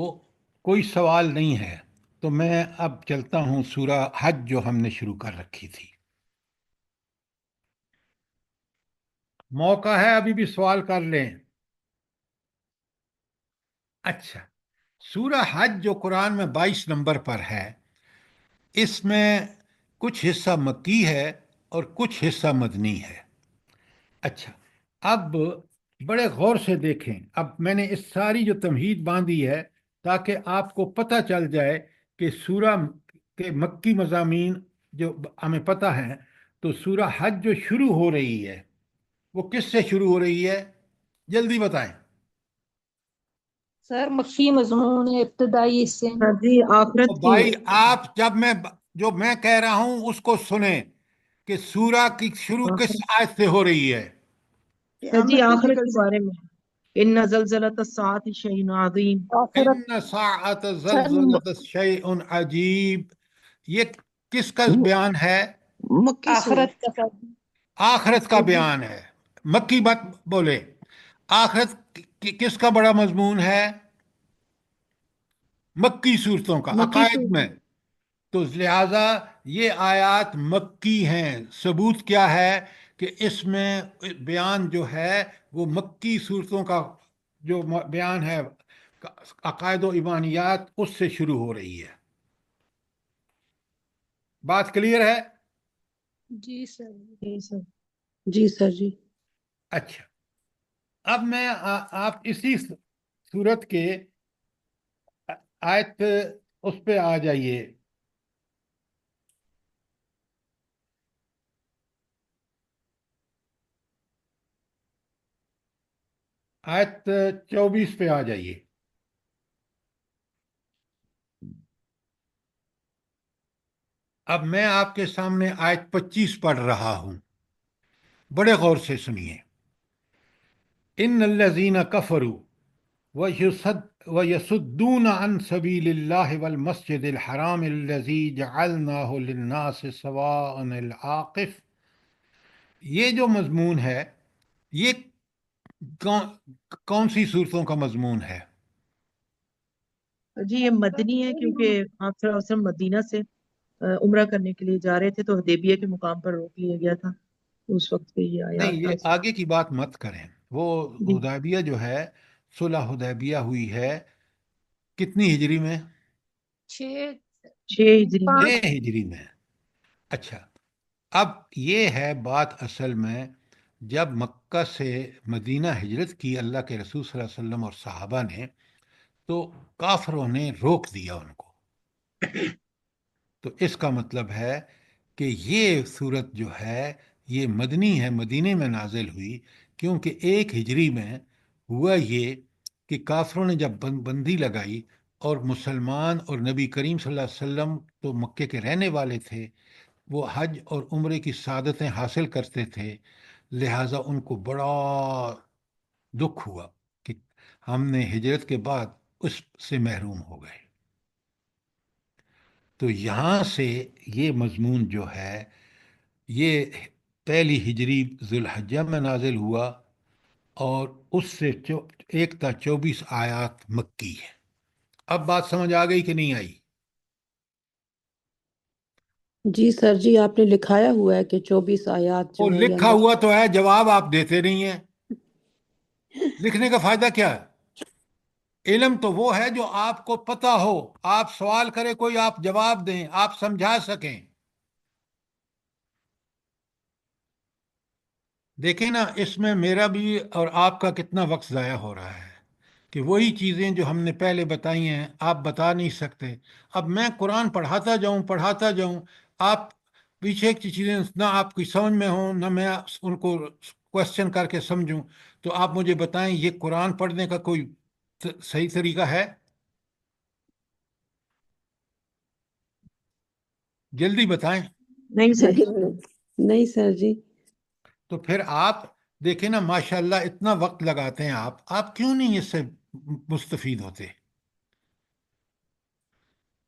کوئی سوال نہیں ہے تو میں اب چلتا ہوں سورہ حج جو ہم نے شروع کر رکھی تھی۔ موقع ہے ابھی بھی سوال کر لیں۔ اچھا، سورہ حج جو قرآن میں 22 نمبر پر ہے، اس میں کچھ حصہ مکی ہے اور کچھ حصہ مدنی ہے۔ اچھا، اب بڑے غور سے دیکھیں، اب میں نے اس ساری جو تمہید باندھی ہے تاکہ آپ کو پتہ چل جائے کہ سورہ کے مکی مضامین جو ہمیں پتہ ہیں، تو سورہ حج جو شروع ہو رہی ہے وہ کس سے شروع ہو رہی ہے؟ جلدی بتائیں۔ سر مکی مضمون ابتدائی حصے میں سر جی آخرت تو کی بھائی آپ جو میں کہہ رہا ہوں اس کو سنیں کہ سورہ کی شروع کس آخرت آیت سے ہو رہی ہے؟ سر جی قیامت کے آخرت ذکر کے سے بارے میں ان زلزلۃ الساعۃ شیء عظیم۔ آخرت ان ساعت سر زلزلت شیء عجیب، یہ کس کا بیان ہے؟ مکی سورہ آخرت کا سر آخرت کا بیان ہے، مکی بات بولے۔ آخرت کس کا بڑا مضمون ہے؟ مکی صورتوں کا، مکی عقائد میں۔ تو لہذا یہ آیات مکی ہیں۔ ثبوت کیا ہے کہ اس میں بیان جو ہے وہ مکی صورتوں کا جو بیان ہے عقائد و ایمانیات اس سے شروع ہو رہی ہے۔ بات کلیئر ہے؟ جی سر جی سر جی سر جی اچھا، اب میں آپ اسی صورت کے آیت اس پہ آ جائیے۔ آیت 24 پہ آ جائیے۔ اب میں آپ کے سامنے آیت 25 پڑھ رہا ہوں، بڑے غور سے سنیے۔ ان الذین کفروا ویصدون عن سبیل اللہ والمسجد الحرام الذی جعلناہ للناس سواء العاکف، یہ جو مضمون ہے یہ کون سی صورتوں کا مضمون ہے؟ جی یہ مدنی ہے، کیونکہ آپ صلی اللہ علیہ وسلم مدینہ سے عمرہ کرنے کے لیے جا رہے تھے تو حدیبیہ کے مقام پر روک لیا گیا تھا، اس وقت پہ یہ نہیں، آیات یہ آگے کی بات مت کریں۔ وہ جی حدیبیہ جو ہے، صلح حدیبیہ ہوئی ہے کتنی ہجری میں؟ 6 ہجری میں۔ 6 ہجری میں۔ اچھا، اب یہ ہے بات اصل میں، جب مکہ سے مدینہ ہجرت کی اللہ کے رسول صلی اللہ علیہ وسلم اور صحابہ نے، تو کافروں نے روک دیا ان کو۔ تو اس کا مطلب ہے کہ یہ صورت جو ہے یہ مدنی ہے، مدینے میں نازل ہوئی، کیونکہ 1 ہجری میں ہوا یہ کہ کافروں نے جب بندی لگائی اور مسلمان اور نبی کریم صلی اللہ علیہ وسلم تو مکے کے رہنے والے تھے، وہ حج اور عمرے کی سعادتیں حاصل کرتے تھے، لہٰذا ان کو بڑا دکھ ہوا کہ ہم نے ہجرت کے بعد اس سے محروم ہو گئے۔ تو یہاں سے یہ مضمون جو ہے یہ 1 ہجری ذوالحجہ میں نازل ہوا، اور اس سے 1 تا 24 آیات مکی ہے۔ اب بات سمجھ آ گئی کہ نہیں آئی؟ جی سر جی، آپ نے لکھایا ہوا ہے کہ 24 آیات وہ جو ہے یہ لکھا اللہ ہوا تو ہے، جواب آپ دیتے نہیں ہیں۔ لکھنے کا فائدہ کیا ہے؟ علم تو وہ ہے جو آپ کو پتہ ہو، آپ سوال کرے کوئی، آپ جواب دیں، آپ سمجھا سکیں۔ دیکھیں نا، اس میں میرا بھی اور آپ کا کتنا وقت ضائع ہو رہا ہے کہ وہی چیزیں جو ہم نے پہلے بتائی ہیں آپ بتا نہیں سکتے۔ اب میں قرآن پڑھاتا جاؤں، آپ پیچھے کی چیزیں نہ آپ کی سمجھ میں ہوں، نہ میں ان کو کوشچن کر کے سمجھوں، تو آپ مجھے بتائیں یہ قرآن پڑھنے کا کوئی صحیح طریقہ ہے؟ جلدی بتائیں۔ نہیں سر نہیں سر جی۔ تو پھر آپ دیکھیں نا، ماشاءاللہ اتنا وقت لگاتے ہیں آپ کیوں نہیں اس سے مستفید ہوتے؟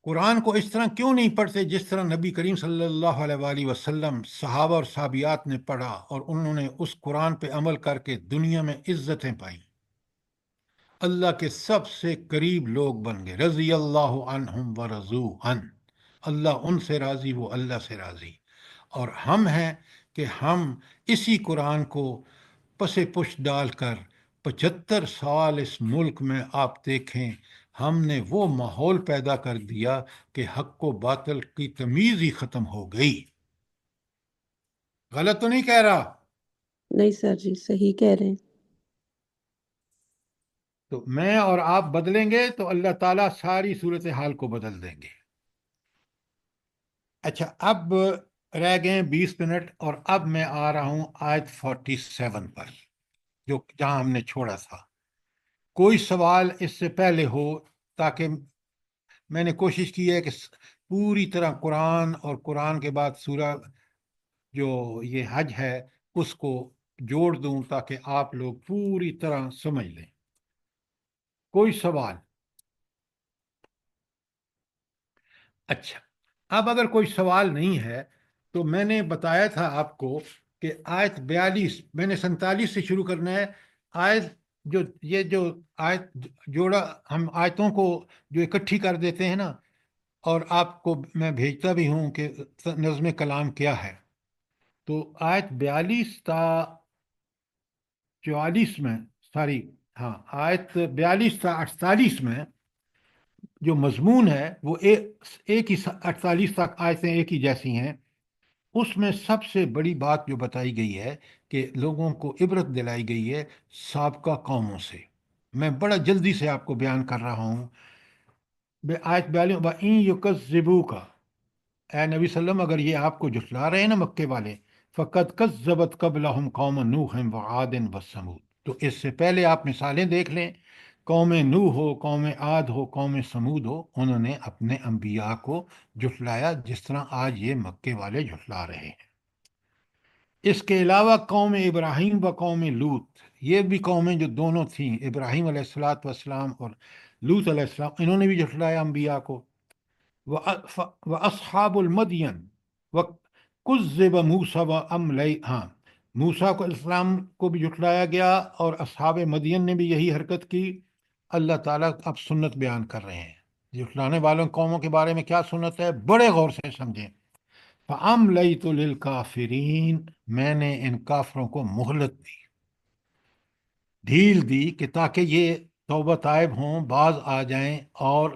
قرآن کو اس طرح کیوں نہیں پڑھتے جس طرح نبی کریم صلی اللہ علیہ وآلہ وسلم، صحابہ اور صحابیات نے پڑھا، اور انہوں نے اس قرآن پہ عمل کر کے دنیا میں عزتیں پائیں، اللہ کے سب سے قریب لوگ بن گئے، رضی اللہ عنہم ورضوا عنہ، اللہ ان سے راضی، وہ اللہ سے راضی۔ اور ہم ہیں کہ ہم اسی قرآن کو پس پش ڈال کر 75 سال اس ملک میں آپ دیکھیں ہم نے وہ ماحول پیدا کر دیا کہ حق و باطل کی تمیز ہی ختم ہو گئی۔ غلط تو نہیں کہہ رہا؟ نہیں سر جی، صحیح کہہ رہے ہیں۔ تو میں اور آپ بدلیں گے تو اللہ تعالیٰ ساری صورتحال کو بدل دیں گے۔ اچھا، اب رہ گئے 20 منٹ، اور اب میں آ رہا ہوں آیت 47 پر، جو جہاں ہم نے چھوڑا تھا۔ کوئی سوال اس سے پہلے ہو، تاکہ میں نے کوشش کی ہے کہ پوری طرح قرآن اور قرآن کے بعد سورہ جو یہ حج ہے اس کو جوڑ دوں تاکہ آپ لوگ پوری طرح سمجھ لیں۔ کوئی سوال؟ اچھا، اب اگر کوئی سوال نہیں ہے تو میں نے بتایا تھا آپ کو کہ آیت 42، میں نے 47 سے شروع کرنا ہے۔ آیت جو آیت جوڑا، ہم آیتوں کو جو اکٹھی کر دیتے ہیں نا، اور آپ کو میں بھیجتا بھی ہوں کہ نظم کلام کیا ہے، تو آیت 42 تا 44 میں، آیت 42 تا 48 میں جو مضمون ہے وہ ایک ہی 48 تک آیتیں ایک ہی جیسی ہیں۔ اس میں سب سے بڑی بات جو بتائی گئی ہے کہ لوگوں کو عبرت دلائی گئی ہے سابقہ قوموں سے۔ میں بڑا جلدی سے آپ کو بیان کر رہا ہوں۔ آیت 42، وَإِن يُكَذِّبُوكَ، اے نبی صلی اللہ علیہ وسلم اگر یہ آپ کو جھٹلا رہے ہیں نا مکے والے، فَقَدْ كَذَّبَتْ قَبْلَهُمْ قَوْمُ نُوحٍ وَعَادٍ وَثَمُودَ، تو اس سے پہلے آپ مثالیں دیکھ لیں، قوم نوح ہو، قوم عاد ہو، قوم سمود ہو، انہوں نے اپنے انبیاء کو جھٹلایا جس طرح آج یہ مکے والے جھٹلا رہے ہیں۔ اس کے علاوہ قوم ابراہیم و قوم لوط، یہ بھی قومیں جو دونوں تھیں، ابراہیم علیہ السلام اور لوط علیہ السلام، انہوں نے بھی جھٹلایا انبیاء کو۔ وَأَصْحَابُ الْمَدْيَنِ وَكُذِّبَ مُوسَىٰ موسیٰ کو السلام کو بھی جھٹلایا گیا، اور اصحاب مدین نے بھی یہی حرکت کی۔ اللہ تعالیٰ اب سنت بیان کر رہے ہیں، جھٹلانے والوں قوموں کے بارے میں کیا سنت ہے، بڑے غور سے سمجھیں۔ فَأَمْلَيْتُ لِلْكَافِرِينَ، میں نے ان کافروں کو مہلت دی، ڈھیل دی، کہ تاکہ یہ توبہ طائب ہوں، باز آ جائیں، اور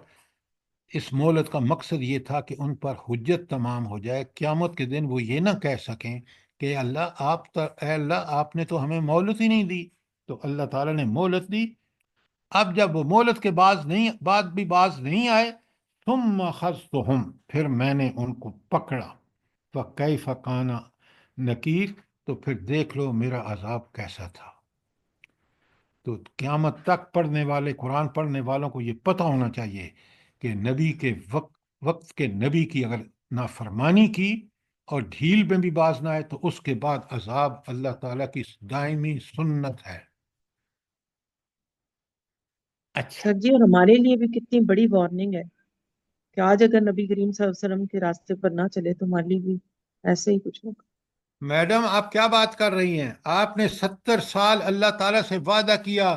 اس مہلت کا مقصد یہ تھا کہ ان پر حجت تمام ہو جائے، قیامت کے دن وہ یہ نہ کہہ سکیں کہ اے اللہ آپ نے تو ہمیں مہلت ہی نہیں دی۔ تو اللہ تعالیٰ نے مہلت دی۔ اب جب وہ مہلت کے بعد بھی باز نہیں آئے، ثم اخذتهم، پھر میں نے ان کو پکڑا، فکیف کان نکیر، تو پھر دیکھ لو میرا عذاب کیسا تھا۔ تو قیامت تک پڑھنے والے، قرآن پڑھنے والوں کو یہ پتہ ہونا چاہیے کہ نبی کے وقت کے نبی کی اگر نافرمانی کی اور ڈھیل میں بھی باز نہ آئے تو اس کے بعد عذاب اللہ تعالیٰ کی دائمی سنت ہے۔ اچھا، سر جی، اور ہمارے لیے بھی کتنی بڑی وارننگ ہے کہ آج اگر نبی کریم صلی اللہ علیہ وسلم کے راستے پر نہ چلے تو ہمارے لیے بھی ایسے ہی کچھ ہوگا۔ میڈم آپ کیا بات کر رہی ہیں؟ آپ نے 70 سال اللہ تعالیٰ سے وعدہ کیا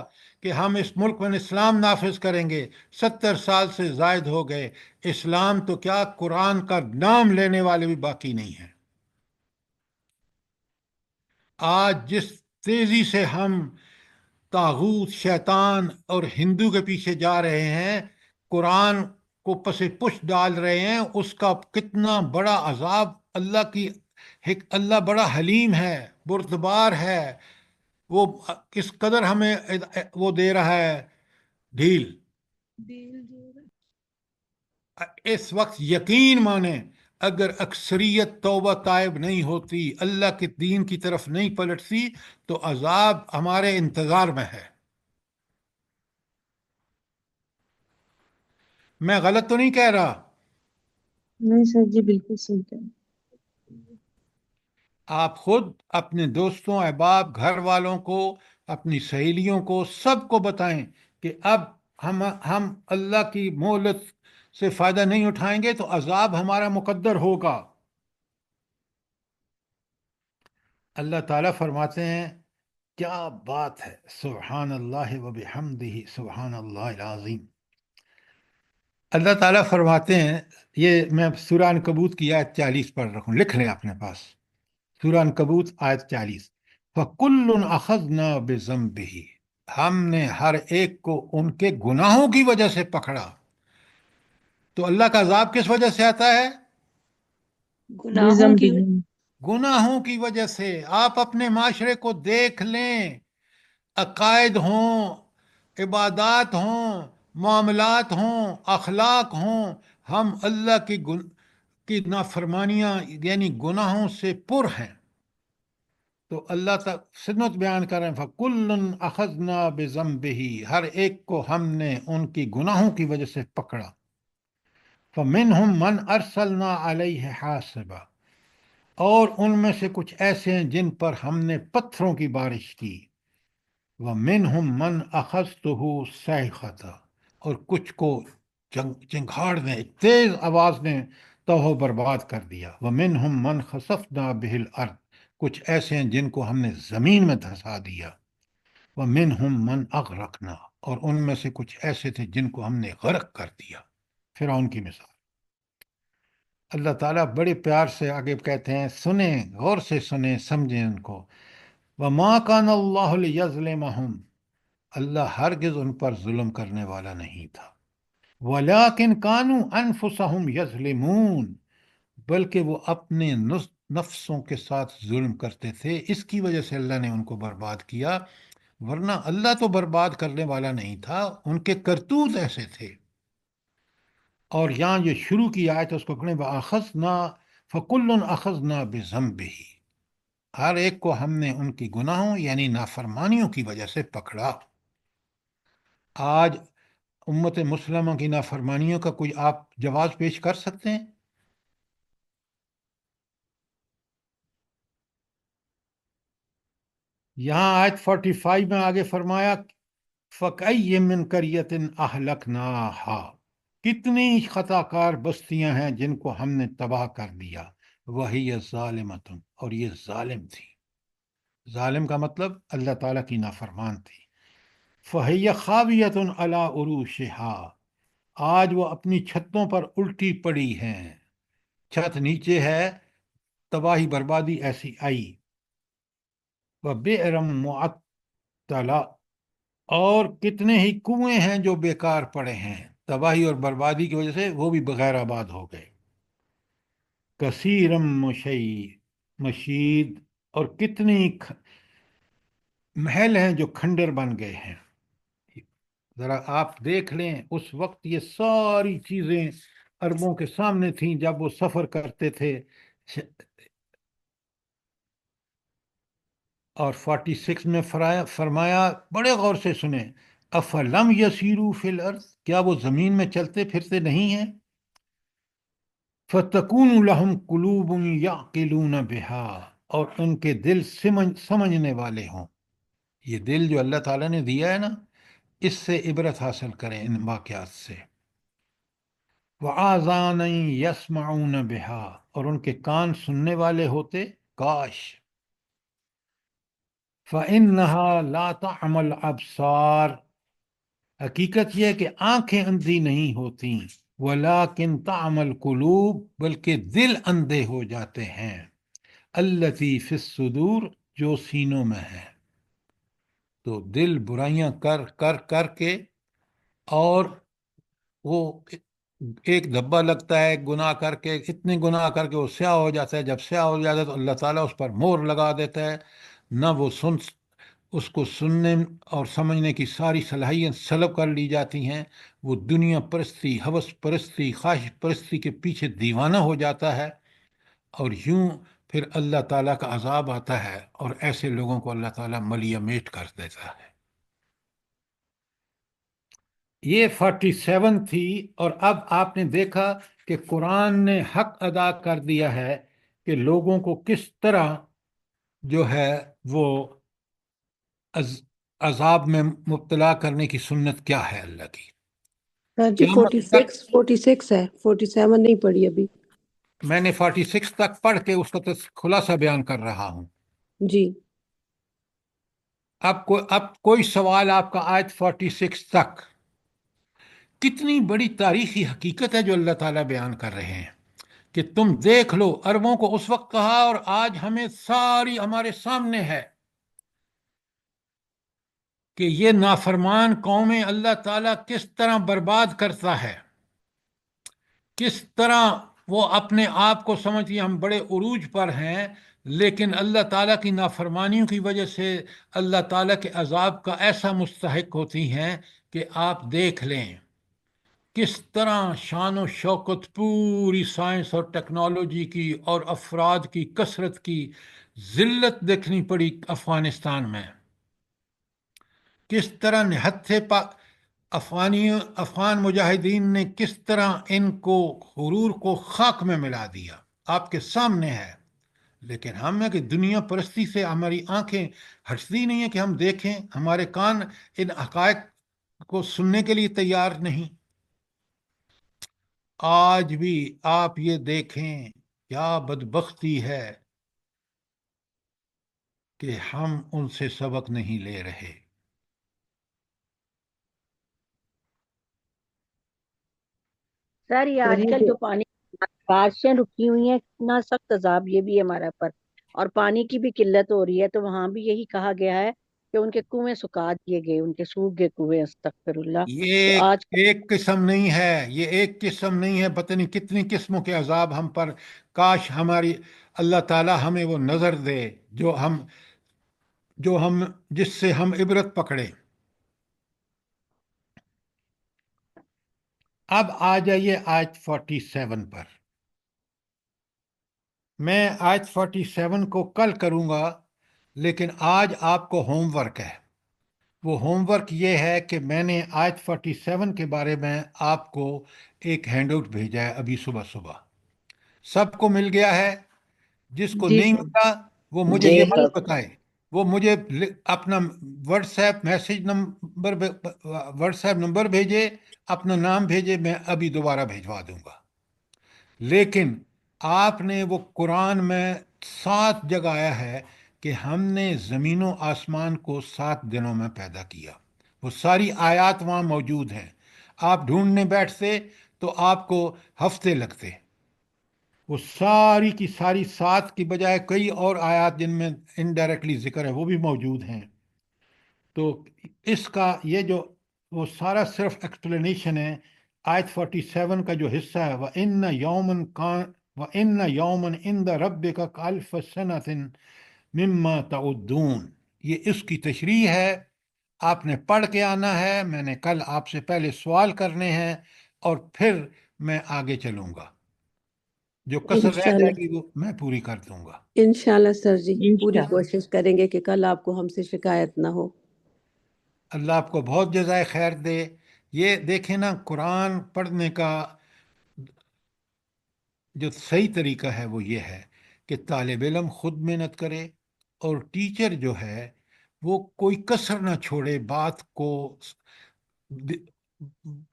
کہ ہم اس ملک میں اسلام نافذ کریں گے، 70 سال سے زائد ہو گئے، اسلام تو کیا قرآن کا نام لینے والے بھی باقی نہیں ہیں۔ آج جس تیزی سے ہم طاغوت، شیطان اور ہندو کے پیچھے جا رہے ہیں، قرآن کو پس پش ڈال رہے ہیں، اس کا کتنا بڑا عذاب اللہ بڑا حلیم ہے، بردبار ہے، وہ کس قدر ہمیں وہ دے رہا ہے ڈھیل۔ اس وقت یقین مانیں، اگر اکثریت توبہ طائب نہیں ہوتی، اللہ کے دین کی طرف نہیں پلٹتی، تو عذاب ہمارے انتظار میں ہے۔ میں غلط تو نہیں کہہ رہا؟ نہیں سر جی، بالکل صحیح کہہ رہے ہیں۔ آپ خود اپنے دوستوں، احباب، گھر والوں کو، اپنی سہیلیوں کو، سب کو بتائیں کہ اب ہم اللہ کی مہلت سے فائدہ نہیں اٹھائیں گے تو عذاب ہمارا مقدر ہوگا۔ اللہ تعالیٰ فرماتے ہیں، کیا بات ہے، سبحان اللہ و بحمدہ، سبحان اللہ العظیم۔ اللہ تعالیٰ فرماتے ہیں، یہ میں سورہ عنکبوت کی آیت 40 پڑھ رکھوں، لکھ لیں اپنے پاس، سورہ عنکبوت آیت 40، فَكُلٌّ أَخَذْنَا بِذَنبِهِ، ہم نے ہر ایک کو ان کے گناہوں کی وجہ سے پکڑا. تو اللہ کا عذاب کس وجہ سے آتا ہے؟ بزم بزم گناہوں کی وجہ سے. آپ اپنے معاشرے کو دیکھ لیں، عقائد ہوں، عبادات ہوں، معاملات ہوں، اخلاق ہوں، ہم اللہ کی نافرمانیاں یعنی گناہوں سے پر ہیں. تو اللہ تعالیٰ سنت بیان کر رہے ہیں فَكُلٌّ أَخَذْنَا بِذَنبِهِ، ہر ایک کو ہم نے ان کی گناہوں کی وجہ سے پکڑا. فَمِنْهُمْ مَنْ أَرْسَلْنَا عَلَيْهِ حَاصِبًا، اور ان میں سے کچھ ایسے ہیں جن پر ہم نے پتھروں کی بارش کی. وَمِنْهُمْ مَنْ أَخَذْتُهُ صَيْحَةً، اور کچھ کو چنگھاڑ نے تیز آواز نے توہ برباد کر دیا. وَمِنْهُمْ مَنْ خَسَفْنَا بِهِ الْأَرْضِ، کچھ ایسے ہیں جن کو ہم نے زمین میں دھسا دیا. وَمِنْهُمْ مَنْ أَغْرَقْنَا، اور ان میں سے کچھ ایسے تھے جن کو ہم نے غرق کر دیا. فرعون کی مثال. اللہ تعالیٰ بڑے پیار سے آگے کہتے ہیں، سنیں، غور سے سنیں، سمجھیں ان کو. وَمَا كَانَ اللَّهُ لِيَظْلِمَهُمْ، اللہ ہرگز ان پر ظلم کرنے والا نہیں تھا. وَلَكِنْ كَانُوا أَنفُسَهُمْ يَظْلِمُونَ، بلکہ وہ اپنے نفسوں کے ساتھ ظلم کرتے تھے، اس کی وجہ سے اللہ نے ان کو برباد کیا. ورنہ اللہ تو برباد کرنے والا نہیں تھا، ان کے کرتوت ایسے تھے. اور یہاں جو شروع کی آیت اس کو پڑھیں، وَأَخَذْنَا فَكُلٌّ أَخَذْنَا بِذَنبِهِ، ہر ایک کو ہم نے ان کی گناہوں یعنی نافرمانیوں کی وجہ سے پکڑا. آج امت مسلمہ کی نافرمانیوں کا کوئی آپ جواز پیش کر سکتے ہیں؟ یہاں آیت 45 میں آگے فرمایا فَكَأَيٍّ مِّن قَرْيَةٍ أَهْلَكْنَاهَا، کتنی خطا کار بستیاں ہیں جن کو ہم نے تباہ کر دیا. وَهِيَ ظَالِمَةٌ، اور یہ ظالم تھی. ظالم کا مطلب اللہ تعالیٰ کی نافرمان تھی. فَهِيَ خَاوِيَةٌ عَلَىٰ عُرُوشِهَا، آج وہ اپنی چھتوں پر الٹی پڑی ہیں. چھت نیچے ہے، تباہی بربادی ایسی آئی. وَبِئْرًا مُعَطَّلَةً، اور کتنے ہی کنویں ہیں جو بیکار پڑے ہیں، تباہی اور بربادی کی وجہ سے وہ بھی بغیر آباد ہو گئے. کثیرم مشید، اور کتنی محل ہیں جو کھنڈر بن گئے ہیں. ذرا آپ دیکھ لیں، اس وقت یہ ساری چیزیں عربوں کے سامنے تھیں جب وہ سفر کرتے تھے. اور 46 میں فرمایا، بڑے غور سے سنیں، افلم یسیروا فی الارض، کیا وہ زمین میں چلتے پھرتے نہیں ہیں؟ فتکون لہم قلوب یعقلون بہا، اور ان کے دل سمجھنے والے ہوں. یہ دل جو اللہ تعالیٰ نے دیا ہے نا، اس سے عبرت حاصل کریں ان واقعات سے. وآذان یسمعون بہا، اور ان کے کان سننے والے ہوتے، کاش. فَإِنَّهَا لَا تَعْمَى الْأَبْصَارُ، حقیقت یہ ہے کہ آنکھیں اندھی نہیں ہوتیں. وَلَكِنْ تَعْمَى الْقُلُوبُ، بلکہ دل اندھے ہو جاتے ہیں. الَّتِي فِي الصُّدُورِ، جو سینوں میں ہے. تو دل برائیاں کر کر کر کے، اور وہ ایک دھبا لگتا ہے گناہ کر کے، اتنے گناہ کر کے وہ سیاہ ہو جاتا ہے. جب سیاہ ہو جاتا ہے تو اللہ تعالیٰ اس پر مہر لگا دیتا ہے، نہ وہ اس کو سننے اور سمجھنے کی ساری صلاحیت سلب کر لی جاتی ہیں. وہ دنیا پرستی، ہوس پرستی، خواہش پرستی کے پیچھے دیوانہ ہو جاتا ہے، اور یوں پھر اللہ تعالیٰ کا عذاب آتا ہے، اور ایسے لوگوں کو اللہ تعالیٰ ملیہ میٹ کر دیتا ہے. یہ 47 تھی. اور اب آپ نے دیکھا کہ قرآن نے حق ادا کر دیا ہے کہ لوگوں کو کس طرح جو ہے وہ عذاب میں مبتلا کرنے کی سنت کیا ہے اللہ کی. سر جی قیامت تک 46 ہے، 47 نہیں پڑھی ابھی. میں نے 46 تک پڑھ کے اس کا خلاصہ بیان کر رہا ہوں. جی اب کوئی سوال آپ کا آیت 46 تک. کتنی بڑی تاریخی حقیقت ہے جو اللہ تعالیٰ بیان کر رہے ہیں کہ تم دیکھ لو. عربوں کو اس وقت کہا، اور آج ہمیں ساری ہمارے سامنے ہے. کہ یہ نافرمان قومیں اللہ تعالیٰ کس طرح برباد کرتا ہے، کس طرح وہ اپنے آپ کو سمجھتی ہم بڑے عروج پر ہیں، لیکن اللہ تعالیٰ کی نافرمانیوں کی وجہ سے اللہ تعالیٰ کے عذاب کا ایسا مستحق ہوتی ہیں کہ آپ دیکھ لیں کس طرح شان و شوکت پوری سائنس اور ٹیکنالوجی کی اور افراد کی کثرت کی ذلت دیکھنی پڑی افغانستان میں، کس طرح نہتھے افغان مجاہدین نے کس طرح ان کو غرور کو خاک میں ملا دیا، آپ کے سامنے ہے۔ لیکن ہم ہے کہ دنیا پرستی سے ہماری آنکھیں ہٹتی نہیں ہیں کہ ہم دیکھیں، ہمارے کان ان حقائق کو سننے کے لیے تیار نہیں۔ آج بھی آپ یہ دیکھیں کیا بدبختی ہے کہ ہم ان سے سبق نہیں لے رہے۔ سر یہ آج کل جو پانی بارشیں رکی ہوئی ہیں، اتنا سخت عذاب یہ بھی ہے ہمارے اوپر، اور پانی کی بھی قلت ہو رہی ہے، تو وہاں بھی یہی کہا گیا ہے کہ ان کے کنویں سکا دیے گئے، ان کے سوکھ گئے کنویں، استغفر اللہ۔ یہ تو آج ایک قسم نہیں ہے، یہ ایک قسم نہیں ہے، پتہ نہیں کتنی قسموں کے عذاب ہم پر۔ کاش ہماری اللہ تعالی ہمیں وہ نظر دے جس سے ہم عبرت پکڑے۔ اب آ جائیے آیت 47 پر۔ میں آیت 47 کو کل کروں گا، لیکن آج آپ کو ہوم ورک ہے۔ وہ ہوم ورک یہ ہے کہ میں نے آیت 47 کے بارے میں آپ کو ایک ہینڈ آؤٹ بھیجا ہے ابھی صبح صبح۔ سب کو مل گیا ہے؟ جس کو جی نہیں سر، ملا وہ مجھے جی یہ سر، مت بتائے، وہ مجھے اپنا واٹس ایپ نمبر بھیجے، اپنا نام بھیجے، میں ابھی دوبارہ بھیجوا دوں گا۔ لیکن آپ نے وہ قرآن میں 7 جگہ آیا ہے کہ ہم نے زمین و آسمان کو 7 دنوں میں پیدا کیا، وہ ساری آیات وہاں موجود ہیں۔ آپ ڈھونڈنے بیٹھتے تو آپ کو ہفتے لگتے۔ وہ ساری کی ساری 7 کی بجائے کئی اور آیات جن میں انڈائریکٹلی ذکر ہے وہ بھی موجود ہیں۔ تو اس کا یہ جو وہ سارا صرف ایکسپلینیشن ہے۔ آیت 47 کا جو حصہ ہے وَإِنَّ يَوْمًا عِنْدَ رَبِّكَ كَأَلْفِ سَنَةٍ مِمَّا تَعُدُّونَ، یہ اس کی تشریح ہے۔ آپ نے پڑھ کے آنا ہے، میں نے کل آپ سے پہلے سوال کرنے ہیں اور پھر میں آگے چلوں گا، جو کسر رہ جائے انشاءاللہ گی وہ میں پوری کر دوں گا۔ انشاءاللہ سر جی پوری انشاءاللہ۔ کوشش کریں گے کہ کل آپ کو ہم سے شکایت نہ ہو۔ اللہ آپ کو بہت جزائے خیر دے۔ یہ دیکھیں نا، قرآن پڑھنے کا جو صحیح طریقہ ہے وہ یہ ہے کہ طالب علم خود محنت کرے اور ٹیچر جو ہے وہ کوئی کسر نہ چھوڑے، بات کو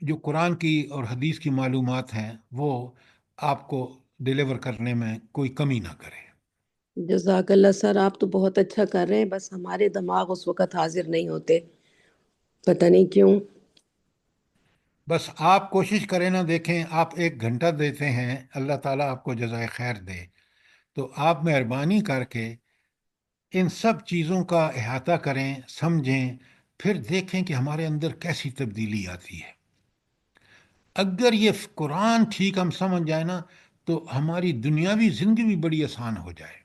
جو قرآن کی اور حدیث کی معلومات ہیں وہ آپ کو ڈیلیور کرنے میں کوئی کمی نہ کرے۔ جزاک اللہ سر، آپ تو بہت اچھا کر رہے ہیں، بس ہمارے دماغ اس وقت حاضر نہیں ہوتے، پتہ نہیں کیوں۔ بس آپ کوشش کریں نا، دیکھیں آپ 1 گھنٹہ دیتے ہیں، اللہ تعالیٰ آپ کو جزائے خیر دے، تو آپ مہربانی کر کے ان سب چیزوں کا احاطہ کریں، سمجھیں، پھر دیکھیں کہ ہمارے اندر کیسی تبدیلی آتی ہے۔ اگر یہ قرآن ٹھیک ہم سمجھ جائیں نا تو ہماری دنیاوی زندگی بھی بڑی آسان ہو جائے۔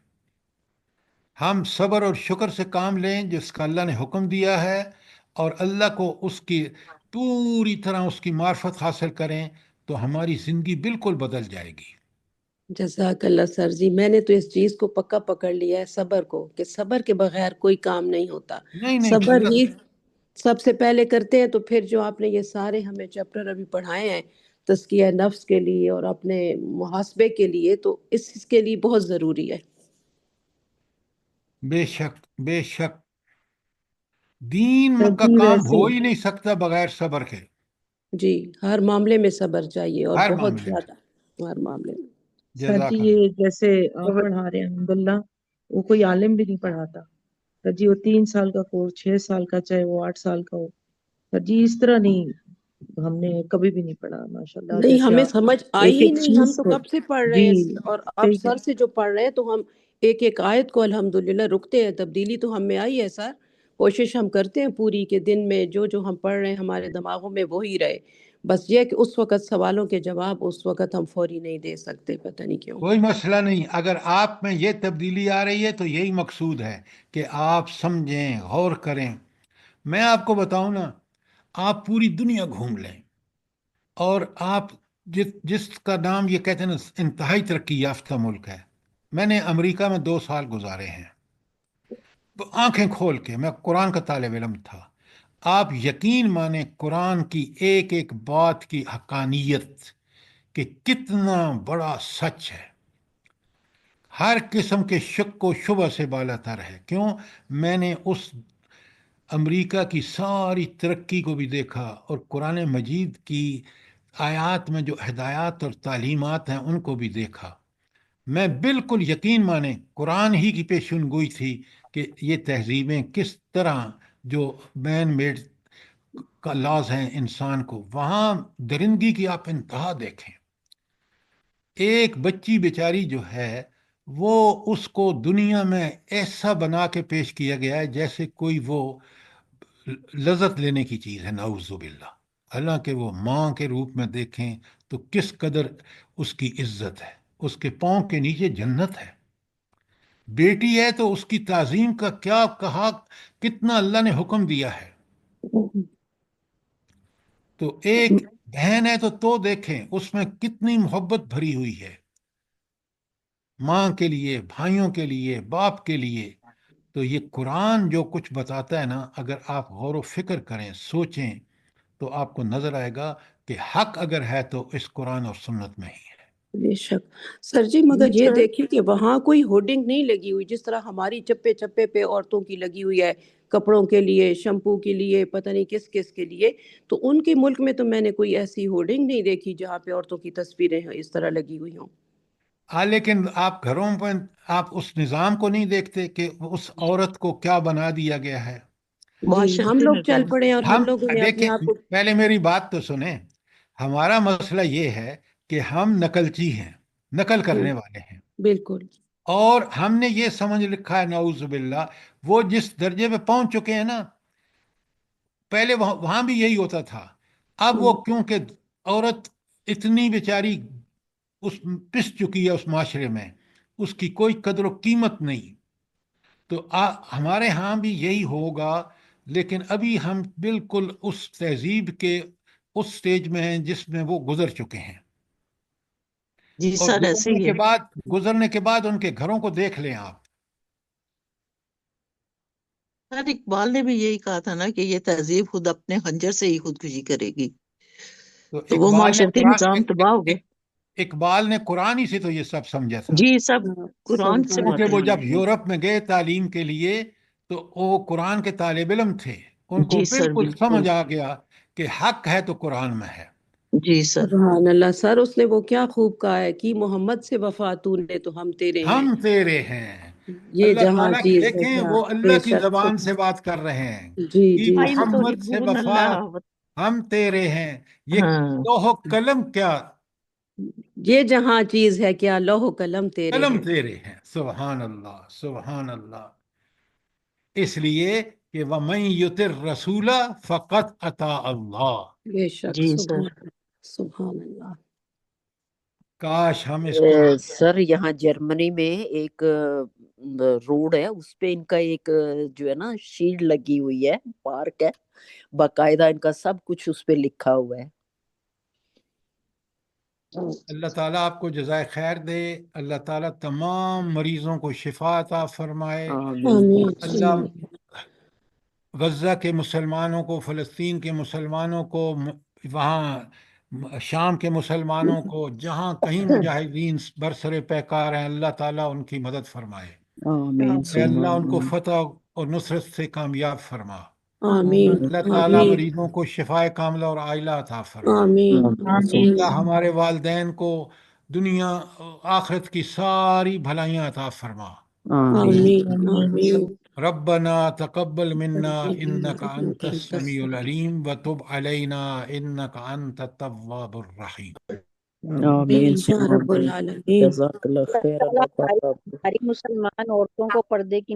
ہم صبر اور شکر سے کام لیں جس کا اللہ نے حکم دیا ہے، اور اللہ کو اس کی پوری طرح اس کی معرفت حاصل کریں تو ہماری زندگی بالکل بدل جائے گی۔ جزاک اللہ سر جی، میں نے تو اس چیز کو پکا پکڑ لیا ہے، صبر کو، کہ صبر کے بغیر کوئی کام نہیں ہوتا۔ نہیں صبر اللہ ہی سب سے پہلے کرتے ہیں، تو پھر جو آپ نے یہ سارے ہمیں چیپٹر ابھی پڑھائے ہیں تزکیہ نفس کے لیے اور اپنے محاسبے کے لیے، تو اس کے لیے بہت ضروری ہے۔ بے شک بے شک، دین سر کا جی کام ویسے ہو ہی نہیں سکتا بغیر صبر کے، جی، ہر معاملے میں صبر چاہیے، اور ہر بہت معاملے میں۔ زیادہ ہر معاملے میں۔ سر جی جزاک اللہ۔ یہ جیسے آپ پڑھا رہے ہیں الحمدللہ، وہ کوئی عالم بھی نہیں پڑھاتا سر جی، وہ 3 سال کا کورس 6 سال کا، چاہے وہ 8 سال کا ہو سر جی، اس طرح نہیں ہم نے کبھی بھی نہیں پڑھا ماشاءاللہ، نہیں، جیسے ہمیں آپ سمجھ آئی ایک ہی ایک نہیں، ہم چیز تو کو کب سے پڑھ رہے جی ہیں، اور اب صحیح سر سے جو پڑھ رہے ہیں تو ہم ایک ایک آیت کو الحمدللہ رکتے ہیں، تبدیلی تو ہم میں آئی ہے سر، کوشش ہم کرتے ہیں پوری کہ دن میں جو جو ہم پڑھ رہے ہیں ہمارے دماغوں میں وہی رہے، بس یہ کہ اس وقت سوالوں کے جواب اس وقت ہم فوری نہیں دے سکتے، پتہ نہیں کیوں۔ کوئی مسئلہ نہیں، اگر آپ میں یہ تبدیلی آ رہی ہے تو یہی مقصود ہے کہ آپ سمجھیں، غور کریں۔ میں آپ کو بتاؤں نا، آپ پوری دنیا گھوم لیں اور آپ جس کا نام یہ کہتے ہیں نا انتہائی ترقی یافتہ ملک ہے، میں نے امریکہ میں 2 سال گزارے ہیں، تو آنکھیں کھول کے، میں قرآن کا طالب علم تھا، آپ یقین مانیں قرآن کی ایک ایک بات کی حقانیت کہ کتنا بڑا سچ ہے، ہر قسم کے شک و شبہ سے بالا تر ہے۔ کیوں؟ میں نے اس امریکہ کی ساری ترقی کو بھی دیکھا اور قرآن مجید کی آیات میں جو ہدایات اور تعلیمات ہیں ان کو بھی دیکھا۔ میں بالکل یقین مانیں قرآن ہی کی پیشن گوئی تھی کہ یہ تہذیبیں کس طرح جو مین میڈ کا لاز ہیں انسان کو، وہاں درندگی کی آپ انتہا دیکھیں۔ ایک بچی بیچاری جو ہے وہ اس کو دنیا میں ایسا بنا کے پیش کیا گیا ہے جیسے کوئی وہ لذت لینے کی چیز ہے، نعوذ باللہ، حالانکہ وہ ماں کے روپ میں دیکھیں تو کس قدر اس کی عزت ہے، اس کے پاؤں کے نیچے جنت ہے۔ بیٹی ہے تو اس کی تعظیم کا کیا کہا، کتنا اللہ نے حکم دیا ہے۔ تو ایک بہن ہے تو دیکھیں اس میں کتنی محبت بھری ہوئی ہے، ماں کے لیے، بھائیوں کے لیے، باپ کے لیے۔ تو یہ قرآن جو کچھ بتاتا ہے نا، اگر آپ غور و فکر کریں، سوچیں، تو آپ کو نظر آئے گا کہ حق اگر ہے تو اس قرآن اور سنت میں ہی ہے۔ بے شک سر جی، مگر یہ دیکھیں کہ وہاں کوئی ہورڈنگ نہیں لگی ہوئی جس طرح ہماری چپے چپے پہ عورتوں کی لگی ہوئی ہے، کپڑوں کے لیے، شیمپو کے لیے، پتہ نہیں کس کس کے لیے۔ تو ان کے ملک میں تو میں نے کوئی ایسی ہورڈنگ نہیں دیکھی جہاں پہ عورتوں کی تصویریں اس طرح لگی ہوئی ہوں۔ لیکن آپ گھروں پر آپ اس نظام کو نہیں دیکھتے کہ اس عورت کو کیا بنا دیا گیا ہے۔ جی، ہم معاشرتی لوگ چل نظام۔ پڑے اور ہم ہم لوگوں نے دیکھیں، اپنے آپ کو۔ پہلے میری بات تو سنیں، ہمارا مسئلہ یہ ہے کہ ہم نقلچی ہیں، نقل کرنے والے ہیں، بالکل اور ہم نے یہ سمجھ لکھا ہے نعوذ باللہ، وہ جس درجے پہ پہنچ چکے ہیں نا، پہلے وہاں بھی یہی ہوتا تھا، اب وہ کیونکہ عورت اتنی بیچاری اس پس چکی ہے اس معاشرے میں، اس کی کوئی قدر و قیمت نہیں، تو ہمارے ہاں بھی یہی ہوگا۔ لیکن ابھی ہم بالکل اس تہذیب کے اس سٹیج میں ہیں جس میں وہ گزر چکے ہیں، جی اور سر، ایسے ہی ہے۔ گزرنے کے بعد ان کے گھروں کو دیکھ لیں آپ۔ سر اقبال نے بھی یہی کہا تھا نا کہ یہ تہذیب خود اپنے خنجر سے ہی خودکشی کرے گی، تو وہ معاشرتی نظام تباہ ہو گئے۔ اقبال نے قرآن ہی سے تو یہ سب سمجھا تھا، جی سب قرآن سے کیونکہ باتیں وہ ہیں۔ جب یورپ میں گئے تعلیم کے لیے تو وہ قرآن کے طالب علم تھے، ان کو جی سر بالکل بالکل، سمجھ آ گیا کہ حق ہے تو قرآن میں ہے۔ جی سر۔ سبحان اللہ سر، اس نے وہ کیا خوب کہا ہے کہ محمد سے وفا تو نے تو ہم تیرے ہیں، ہم تیرے ہیں، یہ اللہ جہاں تعالیٰ کی چیز ہے دیکھیں، کیا۔ وہ بے اللہ کی شک زبان سے بات کر رہے ہیں جی کہ جی ایم تو محمد سے حبون وفا اللہ۔ ہم تیرے ہیں، یہ ہاں لوح و قلم کیا، یہ جہاں چیز ہے کیا، لوح و قلم تیرے قلم ہیں۔ تیرے ہیں، سبحان اللہ سبحان اللہ۔ اس لیے کہ وَمَن يُطِعِ الرَّسُولَ فَقَدْ أَطَاعَ اللَّهَ۔ بے شک جی سر۔ سبحان اللہ سبحان اللہ۔ کاش ہم اس کو سر یہاں جرمنی میں ایک روڈ ہے، اس پہ ان کا ایک جو ہے نا شیلڈ لگی ہوئی ہے، پارک ہے، باقاعدہ ان کا سب کچھ اس پہ لکھا ہوا ہے۔ اللہ تعالیٰ آپ کو جزائے خیر دے، اللہ تعالیٰ تمام مریضوں کو شفا عطا فرمائے، آمین آمین اللہ آمین۔ غزہ کے مسلمانوں کو، فلسطین کے مسلمانوں کو، وہاں شام کے مسلمانوں کو، جہاں کہیں مجاہدین برسر پیکار ہیں، اللہ تعالیٰ ان کی مدد فرمائے، آمین اے اللہ ثم ان کو آمین۔ فتح اور نصرت سے کامیاب فرما، آمین اللہ تعالیٰ آمین مریضوں کو شفائے کاملہ اور عاجلہ عطا فرما، آمین آمین ثم آمین اللہ ہمارے والدین کو دنیا آخرت کی ساری بھلائیاں عطا فرما۔ آمین۔ آمین آمین۔ ربنا تقبل منا انك آمین انت السميع العليم وتب علينا انك انت التواب الرحيم۔ آمین یا ثم رب آمین۔ العالمین۔ جزاک اللہ اللہ خیر، تعالیٰ اللہ پاک آپ کو۔ ہماری مسلمان عورتوں کو پردے کی